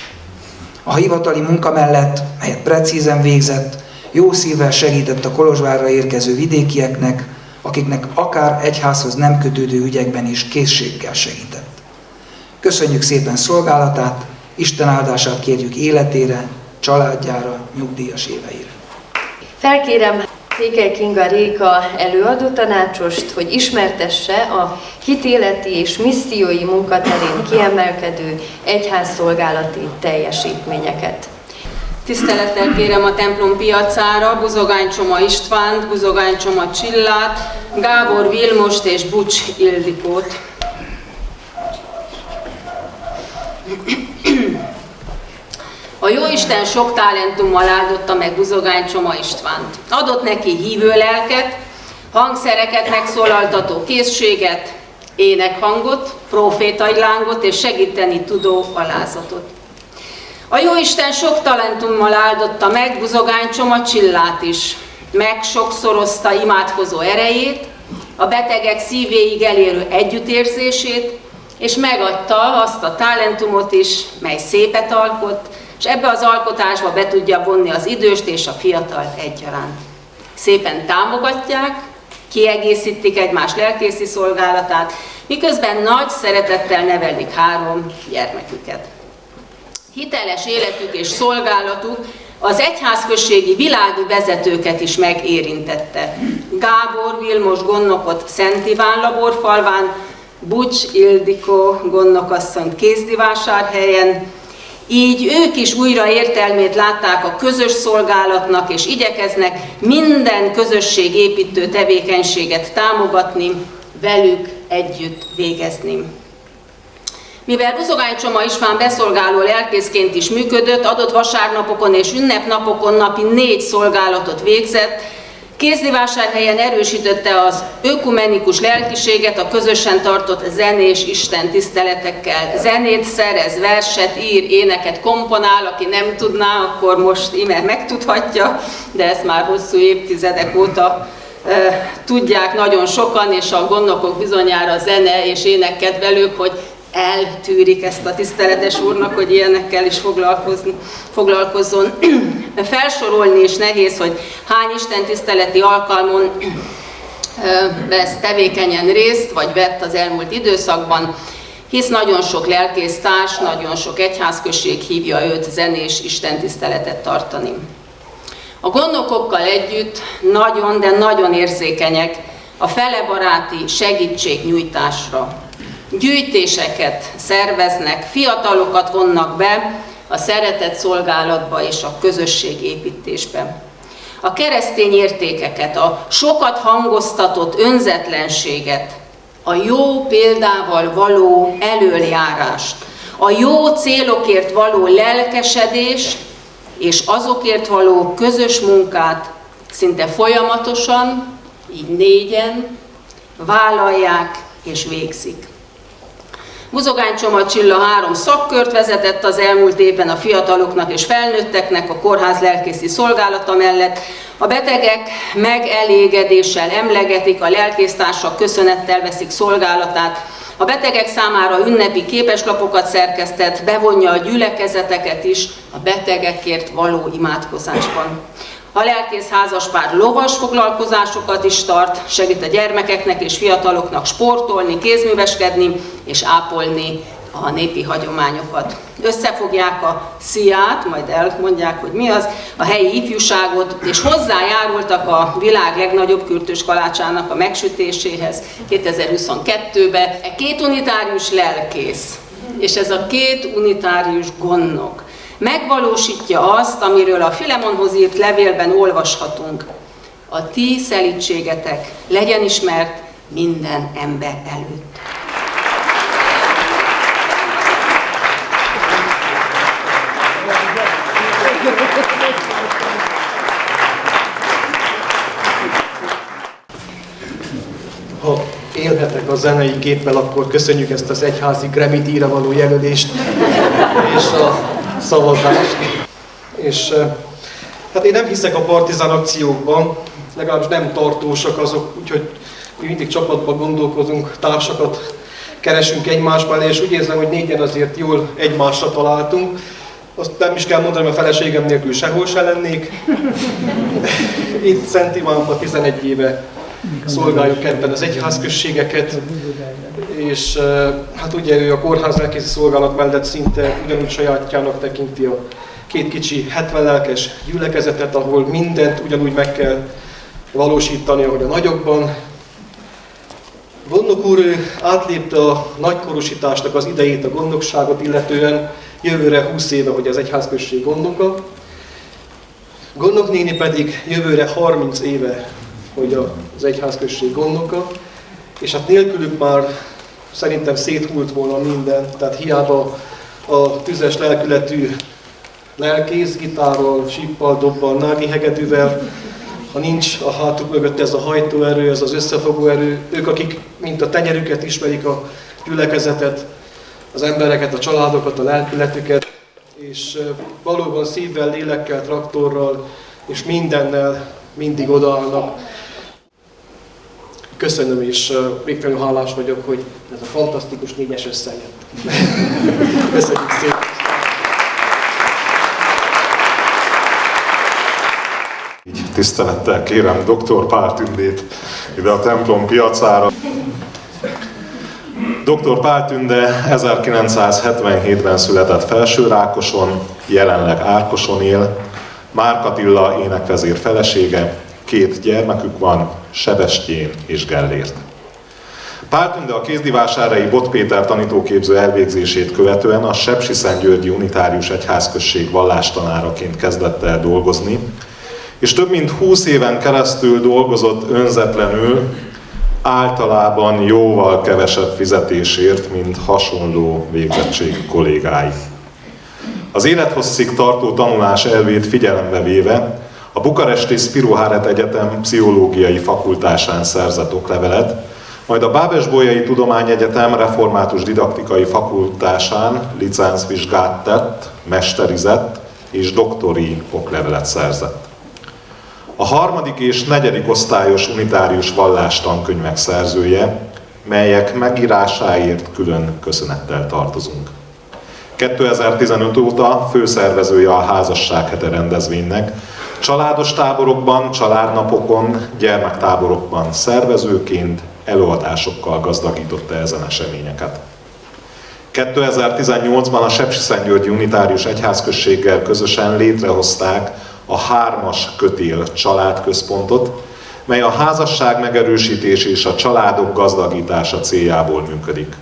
A hivatali munka mellett, melyet precízen végzett, jó szívvel segített a Kolozsvárra érkező vidékieknek, akiknek akár egyházhoz nem kötődő ügyekben is készséggel segített. Köszönjük szépen szolgálatát, Isten áldását kérjük életére, családjára, nyugdíjas éveire. Felkérem Székely Kinga Réka előadótanácsost, hogy ismertesse a hitéleti és missziói munkaterén kiemelkedő egyházszolgálati teljesítményeket. Tisztelettel kérem a templom piacára Buzogány Csoma Istvánt, Buzogány Csoma Csillát, Gábor Vilmost és Bucs Ildikót. A Jóisten sok talentummal áldotta meg Buzogány Csoma Istvánt. Adott neki hívő lelket, hangszereket megszólaltató készséget, énekhangot, profétai lángot és segíteni tudó alázatot. A Jóisten sok talentummal áldotta meg Buzogány Csoma Csillát is. Megsokszorozta imádkozó erejét, a betegek szívéig elérő együttérzését, és megadta azt a talentumot is, mely szépet alkot, és ebbe az alkotásba be tudja vonni az időst és a fiatalt egyaránt. Szépen támogatják, kiegészítik egymás lelkészi szolgálatát, miközben nagy szeretettel nevelik 3 gyermeküket. Hiteles életük és szolgálatuk az egyházközségi világi vezetőket is megérintette. Gábor Vilmos gondnokot Szent Iván Laborfalván, Bucs Ildikó gondnokasszonyt Kézdivásárhelyen, így ők is újra értelmét látták a közös szolgálatnak, és igyekeznek minden közösségépítő tevékenységet támogatni, velük együtt végezni. Mivel Buzogány Csoma István beszolgáló lelkészként is működött, adott vasárnapokon és ünnepnapokon napi 4 szolgálatot végzett, Kézdivásárhelyen erősítette az ökumenikus lelkiséget a közösen tartott zenés Isten tiszteletekkel. Zenét szerez, verset ír, éneket komponál, aki nem tudná, akkor most íme megtudhatja, de ezt már hosszú évtizedek óta tudják nagyon sokan, és a gondnokok bizonyára zene és énekkedvelők, hogy eltűrik ezt a tiszteletes úrnak, hogy ilyenekkel is foglalkozzon. Felsorolni is nehéz, hogy hány istentiszteleti alkalmon vesz tevékenyen részt, vagy vett az elmúlt időszakban, hisz nagyon sok lelkésztárs, nagyon sok egyházközség hívja őt zenés istentiszteletet tartani. A gondnokokkal együtt nagyon, de nagyon érzékenyek a felebaráti segítségnyújtásra. Gyűjtéseket szerveznek, fiatalokat vonnak be a szeretet szolgálatba és a közösségépítésbe. A keresztény értékeket, a sokat hangoztatott önzetlenséget, a jó példával való elöljárást, a jó célokért való lelkesedést és azokért való közös munkát szinte folyamatosan, így 4-en vállalják és végzik. Buzogány Csoma Csilla 3 szakkört vezetett az elmúlt évben a fiataloknak és felnőtteknek a kórház lelkészi szolgálata mellett. A betegek megelégedéssel emlegetik, a lelkésztársak köszönettel veszik szolgálatát. A betegek számára ünnepi képeslapokat szerkesztett, bevonja a gyülekezeteket is a betegekért való imádkozásban. A lelkész házaspár lovas foglalkozásokat is tart, segít a gyermekeknek és fiataloknak sportolni, kézműveskedni és ápolni a népi hagyományokat. Összefogják a SZIA-t, majd elmondják, hogy mi az, a helyi ifjúságot, és hozzájárultak a világ legnagyobb kürtös kalácsának a megsütéséhez 2022-ben. Két unitárius lelkész, és ez a két unitárius gondnok megvalósítja azt, amiről a Filemonhoz írt levélben olvashatunk. A ti szelídségetek legyen ismert minden ember előtt. Ha élhetek a zenei géppel, akkor köszönjük ezt az egyházi Grammy-díjra való jelölést és a szavazást. És hát én nem hiszek a partizán akciókban, legalábbis nem tartósak azok, úgyhogy mi mindig csapatban gondolkozunk, társakat keresünk egymás mellé, és úgy érzem, hogy négyen azért jól egymásra találtunk. Azt nem is kell mondanom, a feleségem nélkül sehol se lennék. Itt Szent Ivánban 11 éve szolgáljuk ketten az egyházközségeket, és hát ugye ő a kórház lelkészi szolgálat mellett szinte ugyanúgy sajátjának tekinti a két kicsi 70 lelkes gyülekezetet, ahol mindent ugyanúgy meg kell valósítani, ahogy a nagyokban. Gondnok úr átlépte a nagykorúsításnak az idejét, a gondnokságot illetően, jövőre 20 éve, hogy az egyházközség gondnoka. Gondnok néni pedig jövőre 30 éve, hogy az egyházközség gondnoka, és hát nélkülük már szerintem széthult volna minden, tehát hiába a tüzes lelkületű lelkész, gitárral, síppal, dobbal, nági hegedűvel, ha nincs a hátuk mögött ez a hajtóerő, ez az összefogó erő, ők, akik mint a tenyerüket ismerik a gyülekezetet, az embereket, a családokat, a lelkületüket, és valóban szívvel, lélekkel, traktorral és mindennel mindig odaállnak. Köszönöm, és végtelenül hálás vagyok, hogy ez a fantasztikus négyes összejött. Köszönjük szépen! Így tisztelettel kérem dr. Pál Tündét ide a templom piacára. Dr. Pál Tünde 1977-ben született Felsőrákoson, jelenleg Árkoson él, Márk Attila énekvezér felesége, 2 gyermekük van, Sebestyén és Gellért. Pál Tünde a Kézdivásárhelyi Bot Péter tanítóképző elvégzését követően a Sepsiszentgyörgyi Unitárius Egyházközség vallástanáraként kezdett el dolgozni, és több mint 20 éven keresztül dolgozott önzetlenül, általában jóval kevesebb fizetésért, mint hasonló végzettségű kollégái. Az élethosszig tartó tanulás elvét figyelembe véve a bukaresti Spiroháret Egyetem pszichológiai fakultásán szerzett oklevelet, majd a Bábes-Bolyai Tudományegyetem református didaktikai fakultásán licencvizsgát tett, mesterizett és doktori oklevelet szerzett. A 3. és 4. osztályos unitárius vallástankönyvek szerzője, melyek megírásáért külön köszönettel tartozunk. 2015 óta főszervezője a Házassághete rendezvénynek, családos táborokban, családnapokon, gyermektáborokban szervezőként, előadásokkal gazdagította ezen eseményeket. 2018-ban a Sepsiszentgyörgyi Unitárius Egyházközséggel közösen létrehozták a 3-as kötél családközpontot, mely a házasság megerősítés és a családok gazdagítása céljából működik.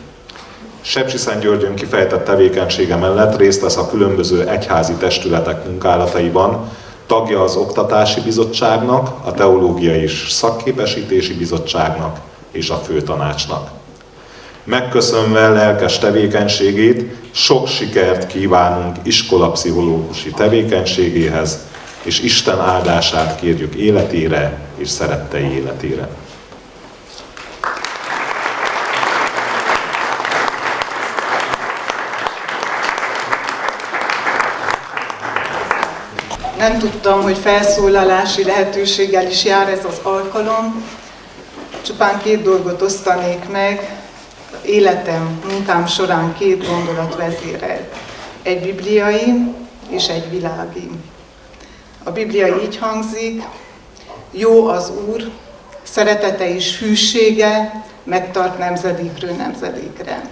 Sepsiszentgyörgyön kifejtett tevékenysége mellett részt vesz a különböző egyházi testületek munkálataiban, tagja az Oktatási Bizottságnak, a Teológiai és Szakképesítési Bizottságnak és a Főtanácsnak. Megköszönve lelkes tevékenységét, sok sikert kívánunk iskolapszichológusi tevékenységéhez, és Isten áldását kérjük életére és szerettei életére. Nem tudtam, hogy felszólalási lehetőséggel is jár ez az alkalom. Csupán 2 dolgot osztanék meg. életem, munkám során két gondolat vezérelt. Egy bibliai és egy világi. A Biblia így hangzik: jó az Úr, szeretete és hűsége megtart nemzedékről nemzedékre.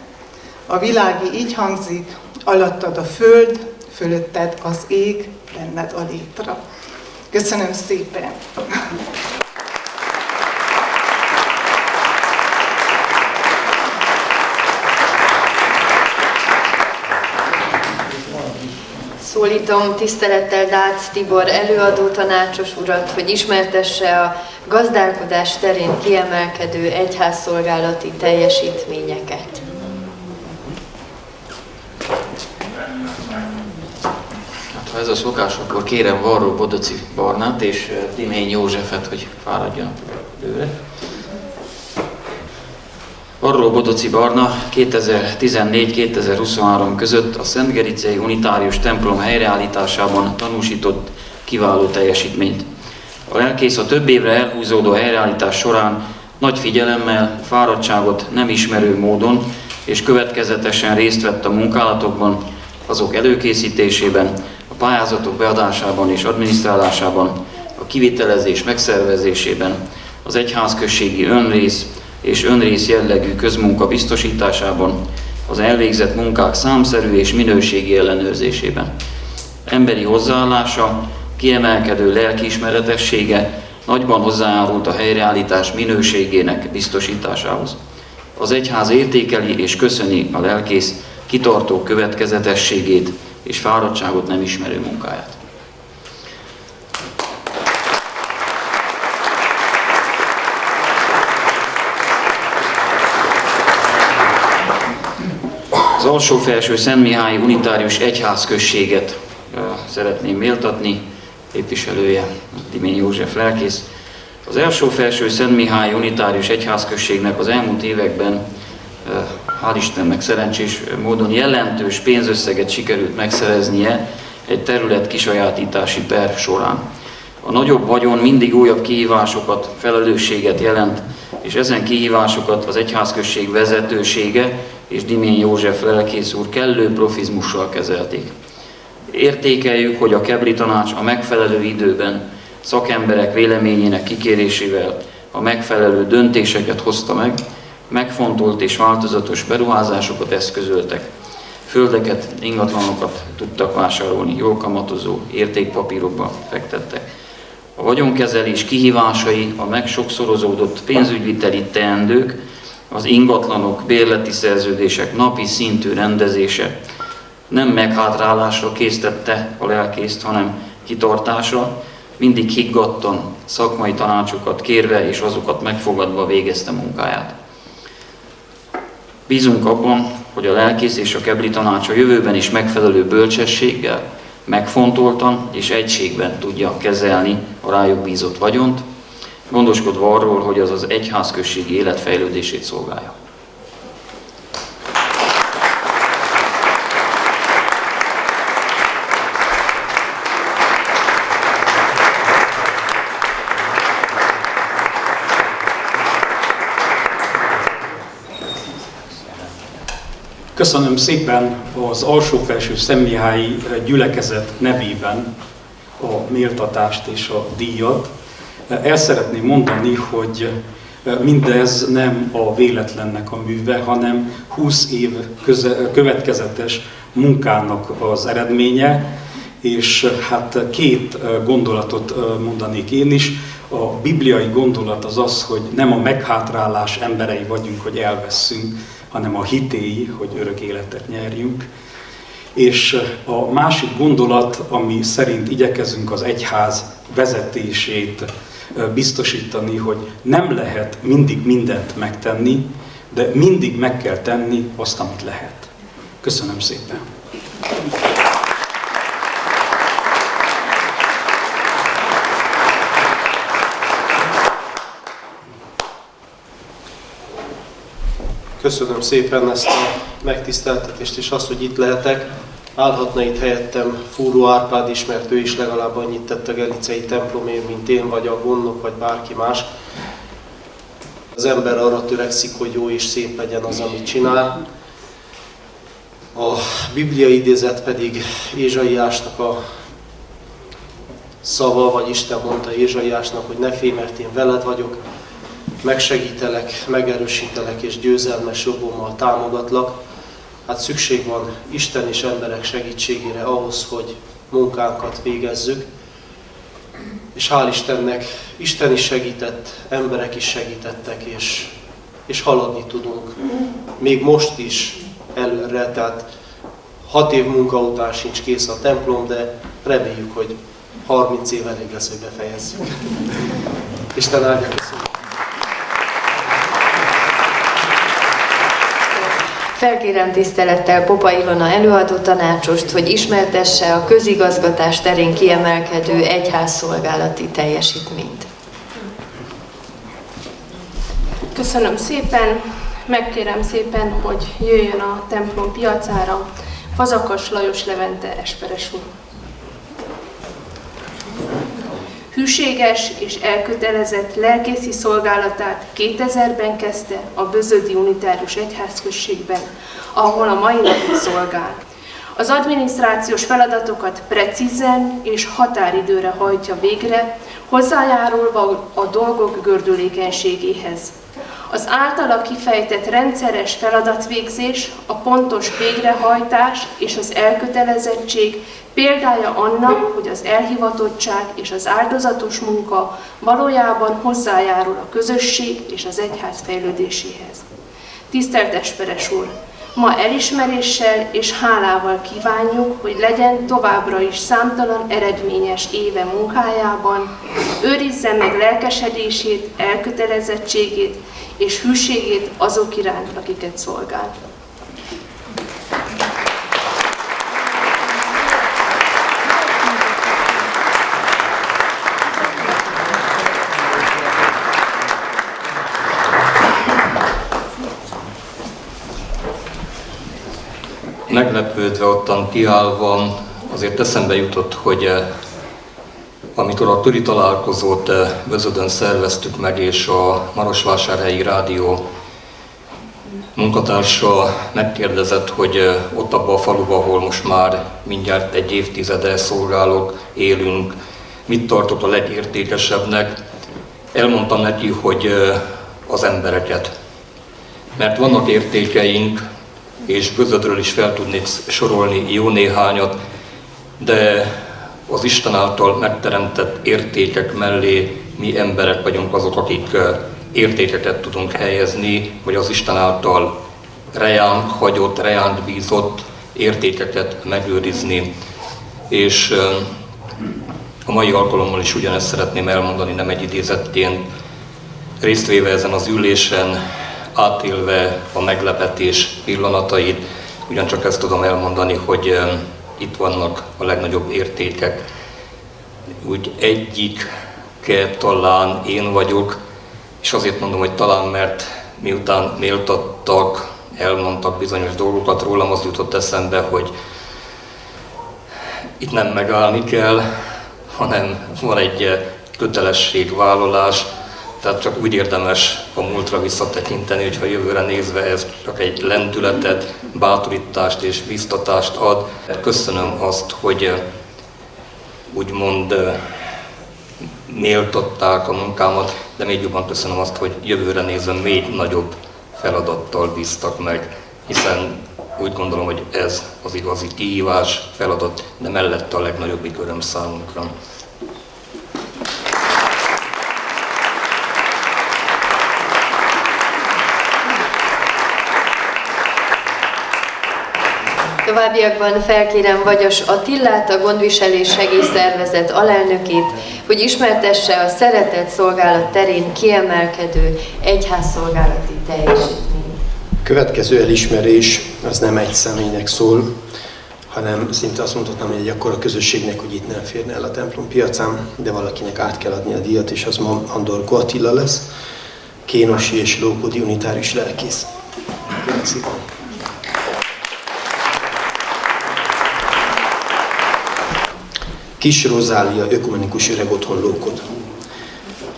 A világi így hangzik: alattad a föld, fölötted az ég, benned a létra. Köszönöm szépen! Szólítom tisztelettel Dácz Tibor előadó tanácsos urat, hogy ismertesse a gazdálkodás terén kiemelkedő egyházszolgálati teljesítményeket. Ha ez a szokás, akkor kérem Varró Bodoci Barnát és Dimény Józsefet, hogy fáradjanak előre. Varró Bodoci Barna 2014-2023 között a Szentgericei Unitárius templom helyreállításában tanúsított kiváló teljesítményt. A lelkész a több évre elhúzódó helyreállítás során nagy figyelemmel, fáradtságot nem ismerő módon és következetesen részt vett a munkálatokban, azok előkészítésében, a pályázatok beadásában és adminisztrálásában, a kivitelezés megszervezésében, az egyházközségi önrész és önrész jellegű közmunka biztosításában, az elvégzett munkák számszerű és minőségi ellenőrzésében. Emberi hozzáállása, kiemelkedő lelkiismeretessége nagyban hozzájárult a helyreállítás minőségének biztosításához. Az egyház értékeli és köszöni a lelkész kitartó következetességét és fáradtságot nem ismerő munkáját. Az Alsó-Felső Szentmihályi Unitárius Egyházközséget szeretném méltatni, képviselője Dimény József lelkész. Az Alsó-Felső Szentmihályi Unitárius Egyházközségnek az elmúlt években, hál' Istennek szerencsés módon jelentős pénzösszeget sikerült megszereznie egy terület kisajátítási per során. A nagyobb vagyon mindig újabb kihívásokat, felelősséget jelent, és ezen kihívásokat az egyházközség vezetősége és Dimény József lelkész úr kellő profizmussal kezelték. Értékeljük, hogy a Kebli Tanács a megfelelő időben szakemberek véleményének kikérésével a megfelelő döntéseket hozta meg, megfontolt és változatos beruházásokat eszközöltek. Földeket, ingatlanokat tudtak vásárolni, jól kamatozó értékpapírokba fektettek. A vagyonkezelés kihívásai, a megsokszorozódott pénzügyviteli teendők, az ingatlanok, bérleti szerződések napi szintű rendezése nem meghátrálásra késztette a lelkészt, hanem kitartásra, mindig higgadtan, szakmai tanácsokat kérve és azokat megfogadva végezte munkáját. Bízunk abban, hogy a lelkész és a Kebli Tanács a jövőben is megfelelő bölcsességgel, megfontoltan és egységben tudja kezelni a rájuk bízott vagyont, gondoskodva arról, hogy az az egyházközségi élet fejlődését szolgálja. Köszönöm szépen az Alsó-Felső Szentmihályi gyülekezet nevében a méltatást és a díjat. El szeretném mondani, hogy mindez nem a véletlennek a műve, hanem 20 év következetes munkának az eredménye, és hát két gondolatot mondanék én is. A bibliai gondolat az az, hogy nem a meghátrálás emberei vagyunk, hogy elveszünk, hanem a hitéi, hogy örök életet nyerjünk. És a másik gondolat, ami szerint igyekezünk az egyház vezetését biztosítani, hogy nem lehet mindig mindent megtenni, de mindig meg kell tenni azt, amit lehet. Köszönöm szépen! Köszönöm szépen ezt a megtiszteltetést és azt, hogy itt lehetek. Állhatna itt helyettem Fúró Árpád is, mert ő is legalább annyit tett a Gelicei templomért, mint én, vagy a gondnok, vagy bárki más. Az ember arra törekszik, hogy jó és szép legyen az, amit csinál. A Biblia idézet pedig Ézsaiásnak a szava, vagy Isten mondta Ézsaiásnak, hogy ne félj, mert én veled vagyok, megsegítelek, megerősítelek és győzelmes jobbommal támogatlak. Hát szükség van Isten és emberek segítségére ahhoz, hogy munkánkat végezzük. És hál' Istennek, Isten is segített, emberek is segítettek, és haladni tudunk. Még most is előre, tehát 6 év munka után sincs kész a templom, de reméljük, hogy 30 év elég lesz, hogy befejezzük. Isten áldja, köszönöm. Felkérem tisztelettel Popa Ilona előadó tanácsost, hogy ismertesse a közigazgatás terén kiemelkedő egyházszolgálati teljesítményt. Köszönöm szépen, megkérem szépen, hogy jöjjön a templom piacára Fazakas Lajos Levente esperes úr. Hűséges és elkötelezett lelkészi szolgálatát 2000-ben kezdte a Bözödi Unitárius Egyházközségben, ahol a mai napig szolgál. Az adminisztrációs feladatokat precízen és határidőre hajtja végre, hozzájárulva a dolgok gördülékenységéhez. Az általa kifejtett rendszeres feladatvégzés, a pontos végrehajtás és az elkötelezettség példája annak, hogy az elhivatottság és az áldozatos munka valójában hozzájárul a közösség és az egyház fejlődéséhez. Tisztelt esperes úr! Ma elismeréssel és hálával kívánjuk, hogy legyen továbbra is számtalan eredményes éve munkájában, őrizze meg lelkesedését, elkötelezettségét és hűségét azok iránt, akiket szolgál. Meglepődve ottan kiállva, azért eszembe jutott, hogy amikor a töri találkozót Bözödön szerveztük meg, és a Marosvásárhelyi Rádió munkatársa megkérdezett, hogy ott abban a faluban, ahol most már mindjárt egy évtizede szolgálok, élünk, mit tartott a legértékesebbnek, elmondtam neki, hogy az embereket. Mert vannak értékeink, és Bözödről is fel tudnék sorolni jó néhányat, de az Isten által megteremtett értékek mellé mi emberek vagyunk azok, akik értékeket tudunk helyezni, vagy az Isten által rejánk hagyott, rejánk bízott értékeket megőrizni. És a mai alkalommal is ugyanezt szeretném elmondani, nem egy idézetként, résztvéve ezen az ülésen, átélve a meglepetés pillanatait, ugyancsak ezt tudom elmondani, hogy itt vannak a legnagyobb értékek. Úgy egyike talán én vagyok, és azért mondom, hogy talán, mert miután méltattak, elmondtak bizonyos dolgokat rólam, az jutott eszembe, hogy itt nem megállni kell, hanem van egy kötelességvállalás, tehát csak úgy érdemes a múltra visszatekinteni, hogyha jövőre nézve ez csak egy lendületet, bátorítást és biztatást ad. Köszönöm azt, hogy úgymond méltatták a munkámat, de még jobban köszönöm azt, hogy jövőre nézve még nagyobb feladattal bíztak meg, hiszen úgy gondolom, hogy ez az igazi kihívás, feladat, de mellette a legnagyobbik öröm számunkra. Továbbiakban felkérem Vagyas Attilát, a Gondviselés Segélyszervezet alelnökét, hogy ismertesse a szeretett szolgálat terén kiemelkedő egyházszolgálati teljesítményt. Következő elismerés az nem egy személynek szól, hanem szinte azt mondhatnám, hogy egy akkora közösségnek, hogy itt nem férne el a templom piacán, de valakinek át kell adni a díjat, és az ma Andorko Attila lesz, kénosi és lókodi unitárius lelkész. Kérlek szépen! Kis Rozália ökumenikus öreg otthon Lókod.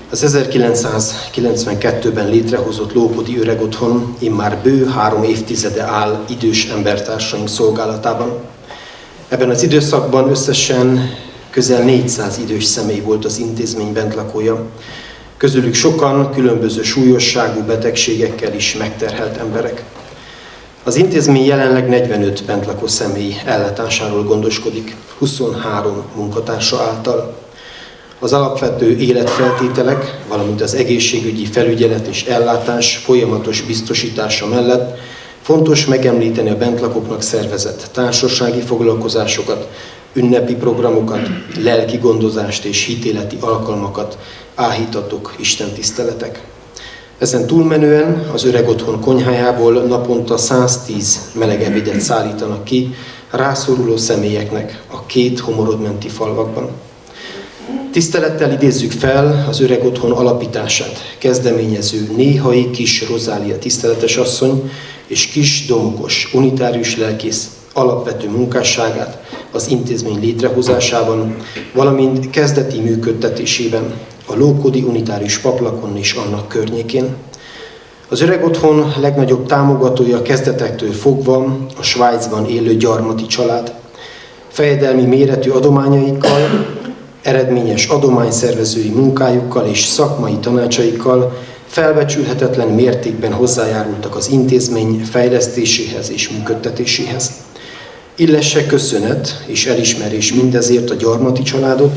Az 1992-ben létrehozott Lókodi Öregotthon immár bő 3 évtizede áll idős embertársaink szolgálatában. Ebben az időszakban összesen közel 400 idős személy volt az intézmény bentlakója. Közülük sokan különböző súlyosságú betegségekkel is megterhelt emberek. Az intézmény jelenleg 45 bentlakó személy ellátásáról gondoskodik, 23 munkatársa által. Az alapvető életfeltételek, valamint az egészségügyi felügyelet és ellátás folyamatos biztosítása mellett fontos megemlíteni a bentlakóknak szervezett társasági foglalkozásokat, ünnepi programokat, lelki gondozást és hitéleti alkalmakat, áhítatok, istentiszteletek. Ezen túlmenően az Öregotthon konyhájából naponta 110 meleg ebédet szállítanak ki rászoruló személyeknek a 2 Homorodmenti falvakban. Tisztelettel idézzük fel az Öregotthon alapítását kezdeményező Néhai Kis Rozália tiszteletesasszony és Kis Domokos unitárius lelkész alapvető munkásságát az intézmény létrehozásában, valamint kezdeti működtetésében a Lókodi unitárius paplakon és annak környékén. Az Öregotthon legnagyobb támogatója kezdetektől fogva a Svájcban élő gyarmati család. Fejedelmi méretű adományaikkal, eredményes adományszervezői munkájukkal és szakmai tanácsaikkal felbecsülhetetlen mértékben hozzájárultak az intézmény fejlesztéséhez és működtetéséhez. Illesse köszönet és elismerés mindezért a gyarmati családot,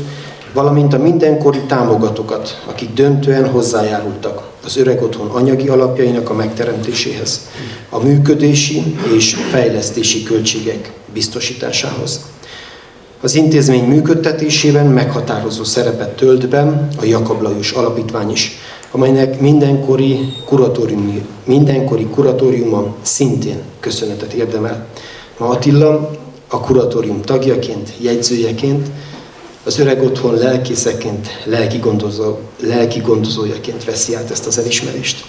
valamint a mindenkori támogatókat, akik döntően hozzájárultak az Öregotthon anyagi alapjainak a megteremtéséhez, a működési és fejlesztési költségek biztosításához. Az intézmény működtetésében meghatározó szerepet tölt be a Jakab Lajos Alapítvány is, amelynek mindenkori kuratóriuma szintén köszönetet érdemel. Ma Attila a kuratórium tagjaként, jegyzőjeként, az Öregotthon lelkészeként, lelki gondozójaként veszi át ezt az elismerést.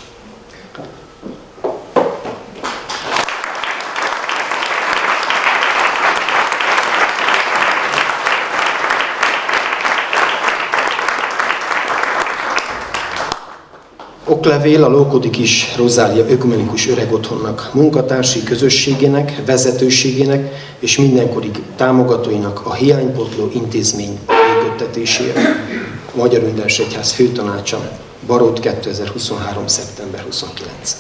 Oklevél a Lókodi Kis Rozália Ökumenikus Öregotthonnak, munkatársi közösségének, vezetőségének és mindenkori támogatóinak a hiánypótló intézmény működtetésére. A Magyar Unitárius Egyház főtanácsa, Barót 2023. szeptember 29.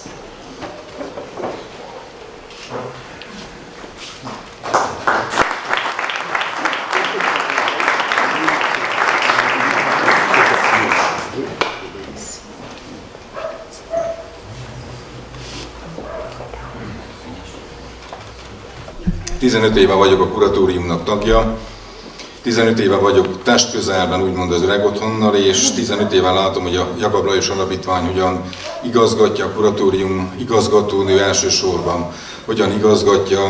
Tizenöt éve vagyok a kuratóriumnak tagja, 15 éve vagyok testközelben úgymond az Öregotthonnal, és 15 éve látom, hogy a Jakab Lajos Alapítvány hogyan igazgatja, a kuratórium igazgatónő elsősorban, hogyan igazgatja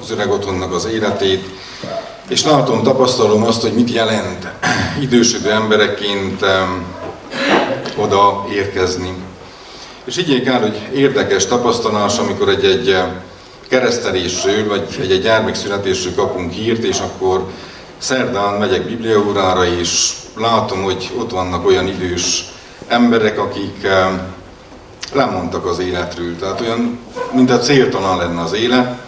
az Öregotthonnak az életét, és látom, tapasztalom azt, hogy mit jelent idősödő emberekként oda érkezni. És higgyék el, hogy érdekes tapasztalás, amikor egy keresztelésről, vagy egy gyermekszületésről kapunk hírt, és akkor szerdán megyek bibliaórára, és látom, hogy ott vannak olyan idős emberek, akik lemondtak az életről. Tehát olyan, mintha céltalan lenne az élet,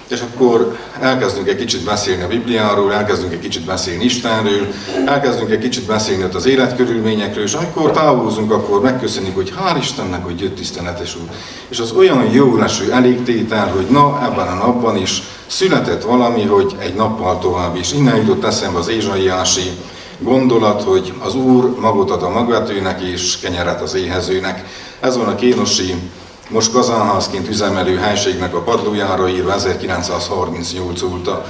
és akkor elkezdünk egy kicsit beszélni a Bibliáról, elkezdünk egy kicsit beszélni Istenről, elkezdünk egy kicsit beszélni ott az életkörülményekről, és amikor távozunk, akkor megköszönjük, hogy hál' Istennek, hogy jött tiszteletes úr. És az olyan jó leső elégtétel, hogy na, ebben a napban is született valami, hogy egy nappal tovább is. Innen jutott eszembe az ézsaiási gondolat, hogy az Úr magot ad a magvetőnek és kenyeret az éhezőnek. Ez van a kénosi, most kazánházként üzemelő helységnek a padlójára írva 1938 óta.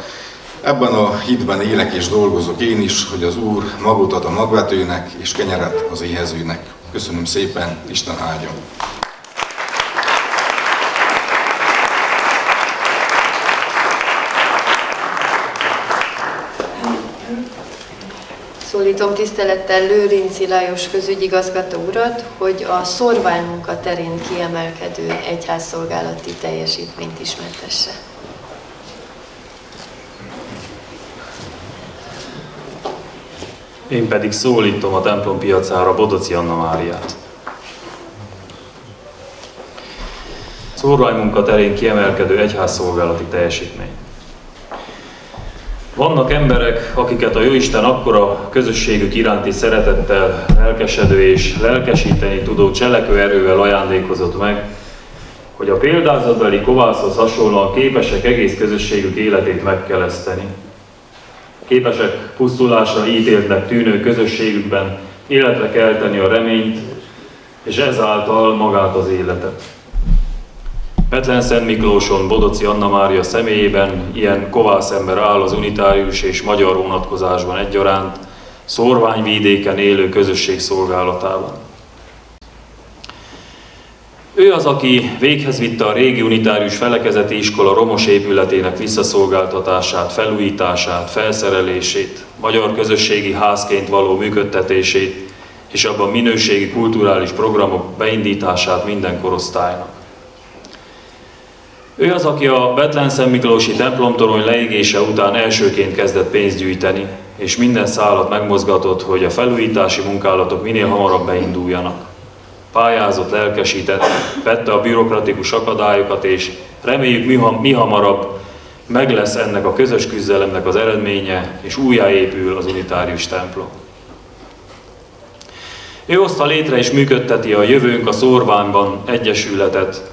Ebben a hitben élek és dolgozok én is, hogy az Úr magot ad a magvetőnek és kenyeret az éhezőnek. Köszönöm szépen, Isten áldjon! Szólítom tisztelettel Lőrinci Lajos közügyigazgató urat, hogy a szorványmunka terén kiemelkedő egyházszolgálati teljesítményt ismertesse. Én pedig szólítom a templom piacára Bodoci Anna Máriát. Szórványmunka terén kiemelkedő egyházszolgálati teljesítmény. Vannak emberek, akiket a Jóisten akkora közösségük iránti szeretettel, lelkesedő és lelkesíteni tudó cselekvő erővel ajándékozott meg, hogy a példázatbeli kovászhoz hasonlóan képesek egész közösségük életét megkeleszteni. Képesek pusztulásra ítéltnek tűnő közösségükben életre kelteni a reményt, és ezáltal magát az életet. Bethlen-Szent Miklóson Bodoci Anna Mária személyében ilyen kovász ember áll az unitárius és magyar vonatkozásban egyaránt, Szórványvidéken élő közösség szolgálatában. Ő az, aki véghez vitte a régi unitárius felekezeti iskola romos épületének visszaszolgáltatását, felújítását, felszerelését, magyar közösségi házként való működtetését és abban minőségi kulturális programok beindítását minden korosztálynak. Ő az, aki a Bethlen-Szent Miklósi templomtorony leégése után elsőként kezdett pénzt gyűjteni, és minden szálat megmozgatott, hogy a felújítási munkálatok minél hamarabb beinduljanak. Pályázott, lelkesített, vette a bürokratikus akadályokat, és reméljük mi hamarabb meg lesz ennek a közös küzdelemnek az eredménye, és újjáépül az unitárius templom. Ő hozta létre és működteti a Jövőnk a Szórványban egyesületet,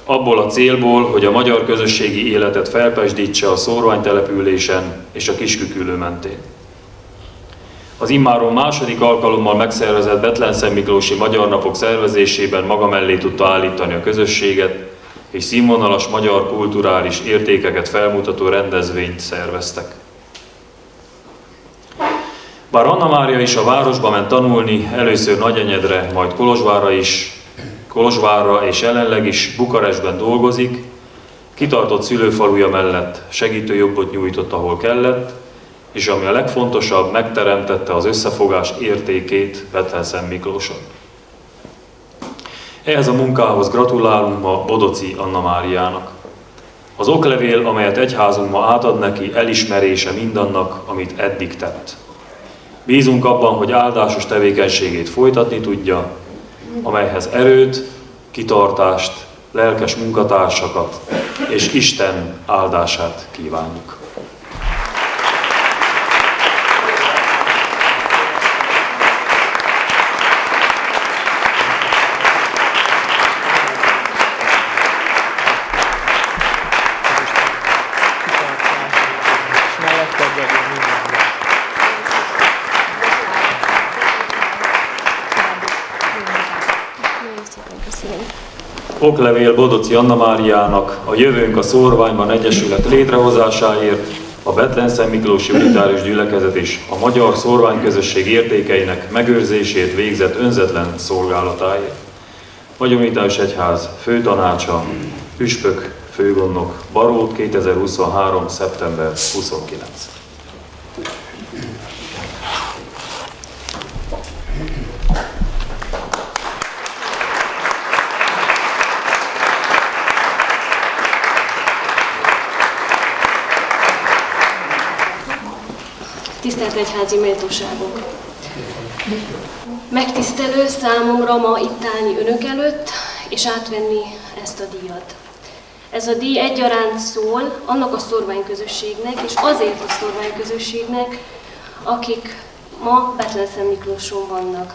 abból a célból, hogy a magyar közösségi életet felpesdítse a Szórvány településen és a Kiskükülő mentén. Az immáron második alkalommal megszervezett Bethlen-Szent Miklósi Magyar Napok szervezésében maga mellé tudta állítani a közösséget, és színvonalas magyar kulturális értékeket felmutató rendezvényt szerveztek. Bár Anna Mária is a városba ment tanulni, először Nagyenyedre, majd Kolozsvárra és jelenleg is Bukarestben dolgozik, kitartott szülőfaluja mellett segítőjobbot nyújtott, ahol kellett, és ami a legfontosabb, megteremtette az összefogás értékét Bethlen-Szent Miklóson. Ehhez a munkához gratulálunk ma Bodoci Anna Máriának. Az oklevél, amelyet egyházunk ma átad neki, elismerése mindannak, amit eddig tett. Bízunk abban, hogy áldásos tevékenységét folytatni tudja, amelyhez erőt, kitartást, lelkes munkatársakat és Isten áldását kívánjuk. Oklevél Bodoci Anna Máriának a Jövőnk a Szórványban Egyesület létrehozásáért, a Bethlen-Szent Miklósi Unitárius Gyülekezet és a magyar szórványközösség értékeinek megőrzését végzett önzetlen szolgálatáért. Magyar Unitárius Egyház főtanácsa, püspök, főgondnok, Barót 2023. szeptember 29. Tisztelt egyházi méltóságok! Megtisztelő számomra ma itt állni önök előtt, és átvenni ezt a díjat. Ez a díj egyaránt szól annak a szórványközösségnek, és azért a szórványközösségnek, akik ma Bethlen-Szent Miklóson vannak.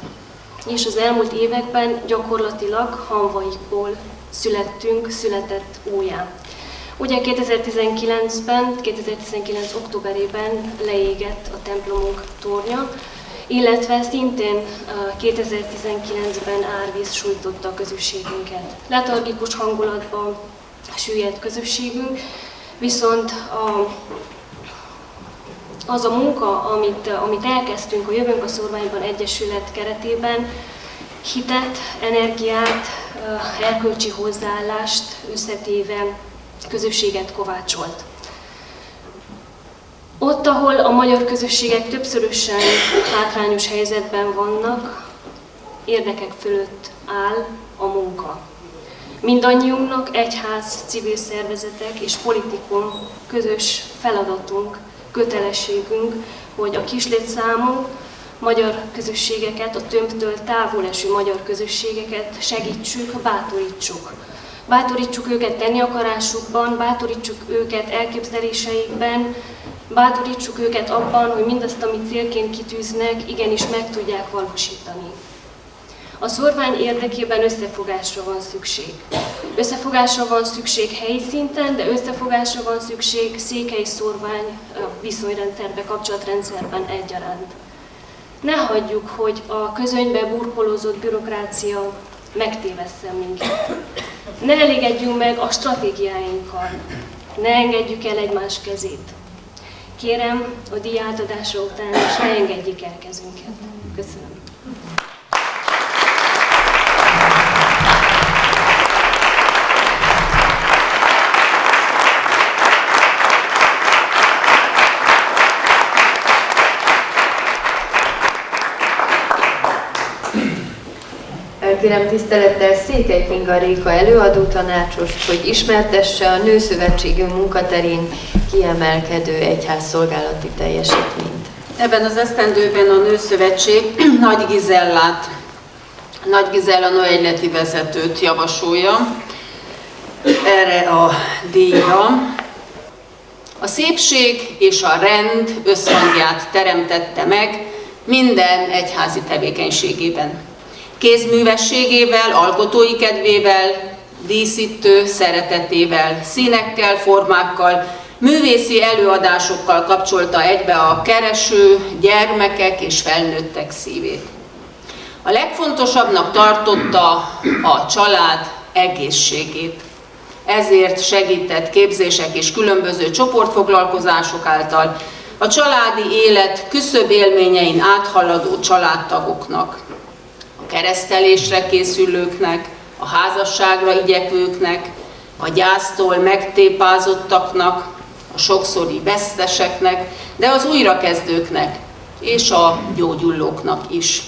És az elmúlt években gyakorlatilag hamvaikból született újjá. Ugye 2019 októberében leégett a templomunk tornya, illetve szintén 2019-ben árvíz sújtotta a közösségünket. Letargikus hangulatban süllyedt közösségünk, viszont az a munka, amit elkezdtünk a Jövőnk a Szórványban Egyesület keretében, hitet, energiát, erkölcsi hozzáállást összetéve közösséget kovácsolt. Ott, ahol a magyar közösségek többszörösen hátrányos helyzetben vannak, érdekek fölött áll a munka. Mindannyiunknak egyház, civil szervezetek és politikum közös feladatunk, kötelességünk, hogy a kislétszámú, magyar közösségeket, a tömbtől távol eső magyar közösségeket segítsük, bátorítsuk. Bátorítsuk őket tenni akarásukban, bátorítsuk őket elképzeléseikben, bátorítsuk őket abban, hogy mindazt, amit célként kitűznek, igenis meg tudják valósítani. A szorvány érdekében összefogásra van szükség. Összefogásra van szükség helyi szinten, de összefogásra van szükség székely-szorvány viszonyrendszerbe, kapcsolatrendszerben egyaránt. Ne hagyjuk, hogy a közönybe burkolózott bürokrácia megtévesszen minket. Ne elégedjünk meg a stratégiáinkkal, ne engedjük el egymás kezét. Kérem, a díj átadása után is ne engedjék el kezünket. Köszönöm. Kérem tisztelettel Székely Kinga Réka előadótanácsost, hogy ismertesse a Nőszövetségünk munkaterén kiemelkedő egyházszolgálati teljesítményt. Ebben az esztendőben a Nőszövetség Nagy Gizella nőegyleti vezetőt javasolja erre a díjra. A szépség és a rend összhangját teremtette meg minden egyházi tevékenységében. Kézművességével, alkotói kedvével, díszítő szeretetével, színekkel, formákkal, művészi előadásokkal kapcsolta egybe a kereső, gyermekek és felnőttek szívét. A legfontosabbnak tartotta a család egészségét. Ezért segített képzések és különböző csoportfoglalkozások által a családi élet küszöbb élményein áthaladó családtagoknak, a keresztelésre készülőknek, a házasságra igyekvőknek, a gyásztól megtépázottaknak, a sokszori veszteseknek, de az újrakezdőknek és a gyógyullóknak is.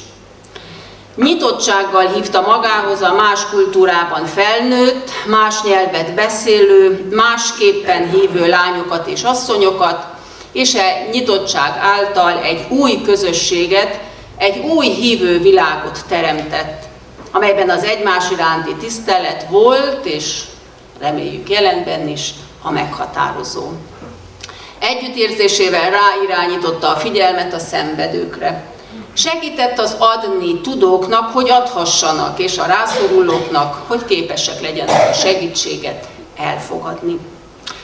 Nyitottsággal hívta magához a más kultúrában felnőtt, más nyelvet beszélő, másképpen hívő lányokat és asszonyokat, és e nyitottság által egy új közösséget, egy új hívő világot teremtett, amelyben az egymás iránti tisztelet volt, és reméljük jelenben is, a meghatározó. Együttérzésével ráirányította a figyelmet a szenvedőkre. Segített az adni tudóknak, hogy adhassanak, és a rászorulóknak, hogy képesek legyenek a segítséget elfogadni.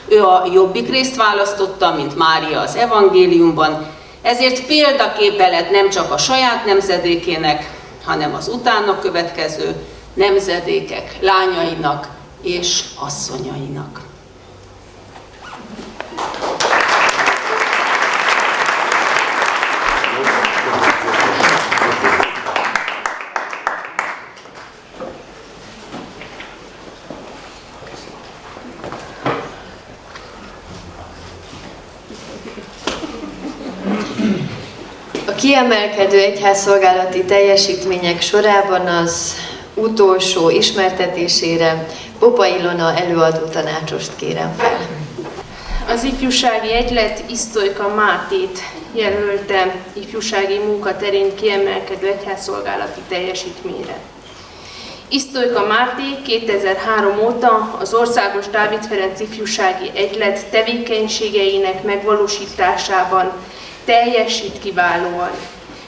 Ő a jobbik részt választotta, mint Mária az evangéliumban, ezért példaképe lett nem csak a saját nemzedékének, hanem az utána következő nemzedékek lányainak és asszonyainak. A kiemelkedő egyházszolgálati teljesítmények sorában az utolsó ismertetésére Popa Ilona előadótanácsost kérem fel. Az ifjúsági egylet Isztolka Mátét jelölte ifjúsági munkaterén kiemelkedő egyházszolgálati teljesítményre. Isztolka Máté 2003 óta az Országos Dávid Ferenc Ifjúsági Egylet tevékenységeinek megvalósításában teljesít kiválóan.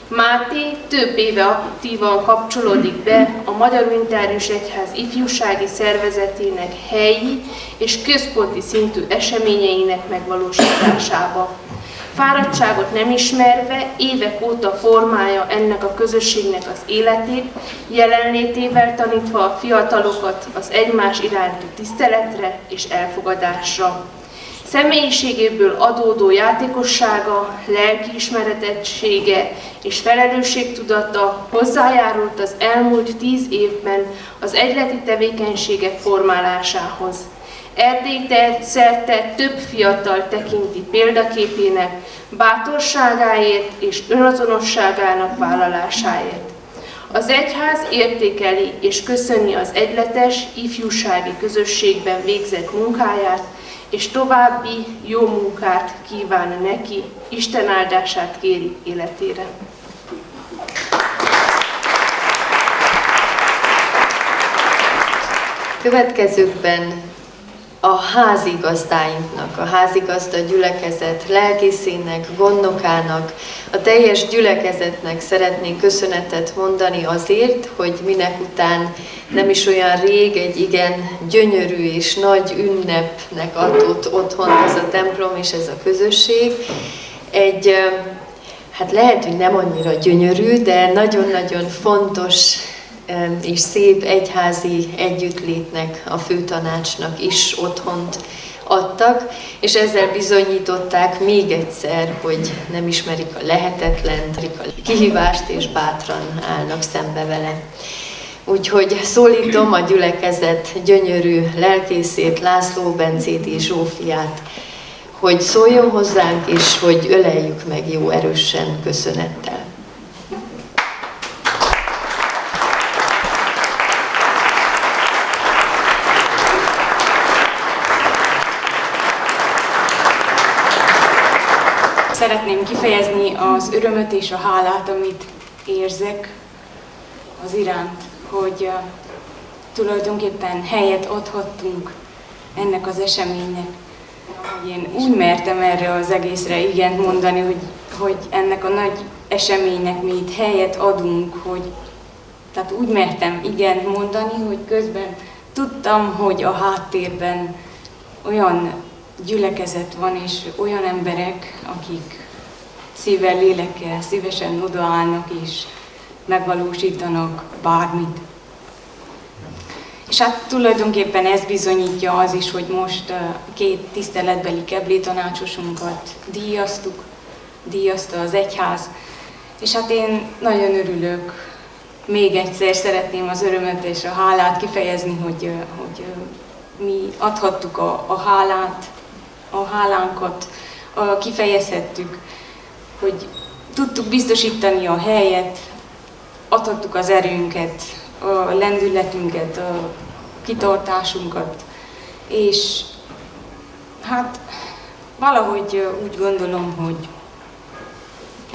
Máté több éve aktívan kapcsolódik be a Magyar Unitárius Egyház ifjúsági szervezetének helyi és központi szintű eseményeinek megvalósításába. Fáradtságot nem ismerve évek óta formálja ennek a közösségnek az életét, jelenlétével tanítva a fiatalokat az egymás iránti tiszteletre és elfogadásra. Személyiségéből adódó játékossága, lelkiismeretettsége és felelősségtudata hozzájárult az elmúlt 10 évben az egyleti tevékenységek formálásához. Erdély szerte több fiatal tekinti példaképének, bátorságáért és önazonosságának vállalásáért. Az egyház értékeli és köszöni az egyletes ifjúsági közösségben végzett munkáját, és további jó munkát kíván neki, Isten áldását kéri életére. Következőkben a házigazdáinknak, a házigazda gyülekezet lelkészének, gondnokának, a teljes gyülekezetnek szeretnénk köszönetet mondani azért, hogy minek után nem is olyan rég egy igen gyönyörű és nagy ünnepnek adott otthont ez a templom és ez a közösség. Egy, hát lehet, hogy nem annyira gyönyörű, de nagyon-nagyon fontos és szép egyházi együttlétnek, a főtanácsnak is otthont adtak, és ezzel bizonyították még egyszer, hogy nem ismerik a lehetetlent, a kihívást, és bátran állnak szembe vele. Úgyhogy szólítom a gyülekezet gyönyörű lelkészét, László Bencét és Zsófiát, hogy szóljon hozzánk, és hogy öleljük meg jó erősen köszönettel. Szeretném kifejezni az örömöt és a hálát, amit érzek az iránt, hogy tulajdonképpen helyet adhattunk ennek az eseménynek. Hogy én úgy mertem erre az egészre igent mondani, hogy ennek a nagy eseménynek mi itt helyet adunk, tehát úgy mertem igent mondani, hogy közben tudtam, hogy a háttérben olyan gyülekezet van, és olyan emberek, akik szívvel, lélekkel szívesen odaállnak és megvalósítanak bármit. És hát tulajdonképpen ez bizonyítja az is, hogy most két tiszteletbeli keblétanácsosunkat díjazta az egyház, és hát én nagyon örülök, még egyszer szeretném az örömet és a hálát kifejezni, hogy mi adhattuk a hálánkat, kifejezhettük, hogy tudtuk biztosítani a helyet, adhattuk az erőnket, a lendületünket, a kitartásunkat, és hát valahogy úgy gondolom, hogy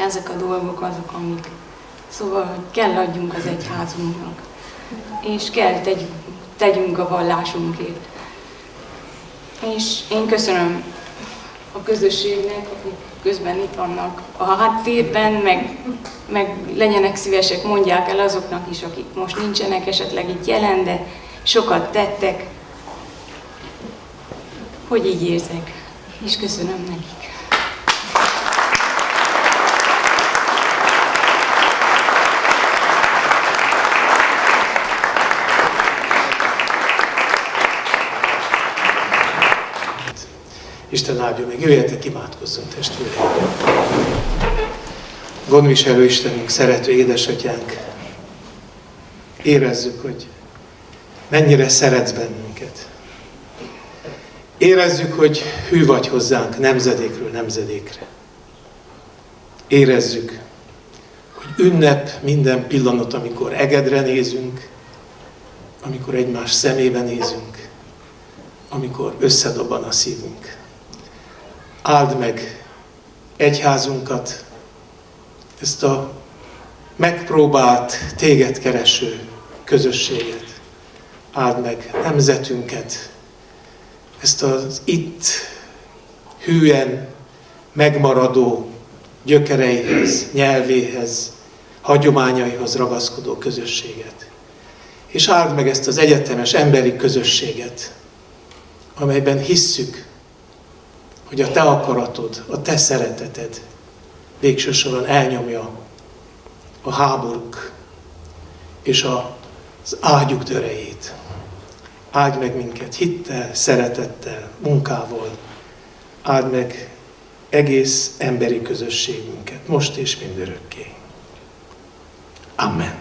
ezek a dolgok azok, amik, szóval hogy kell adjunk az egyházunknak, és kell tegyünk a vallásunkért. És én köszönöm a közösségnek, akik közben itt vannak a háttérben, meg legyenek szívesek, mondják el azoknak is, akik most nincsenek esetleg itt jelen, de sokat tettek, hogy így érzek, és köszönöm nekik. Isten áldja meg, jöjjetek, imádkozzunk, testvéreim! Gondviselő Istenünk, szerető édesatyánk, érezzük, hogy mennyire szeretsz bennünket. Érezzük, hogy hű vagy hozzánk nemzedékről nemzedékre. Érezzük, hogy ünnep minden pillanat, amikor egedre nézünk, amikor egymás szemébe nézünk, amikor összedobban a szívünk. Áld meg egyházunkat, ezt a megpróbált, téged kereső közösséget. Áld meg nemzetünket, ezt az itt hűen megmaradó gyökereihez, nyelvéhez, hagyományaihoz ragaszkodó közösséget. És áld meg ezt az egyetemes emberi közösséget, amelyben hisszük, hogy a te akaratod, a te szereteted végső soron elnyomja a háborúk és az ágyuk dörejét. Áld meg minket hittel, szeretettel, munkával. Áld meg egész emberi közösségünket, most és mindörökké. Amen.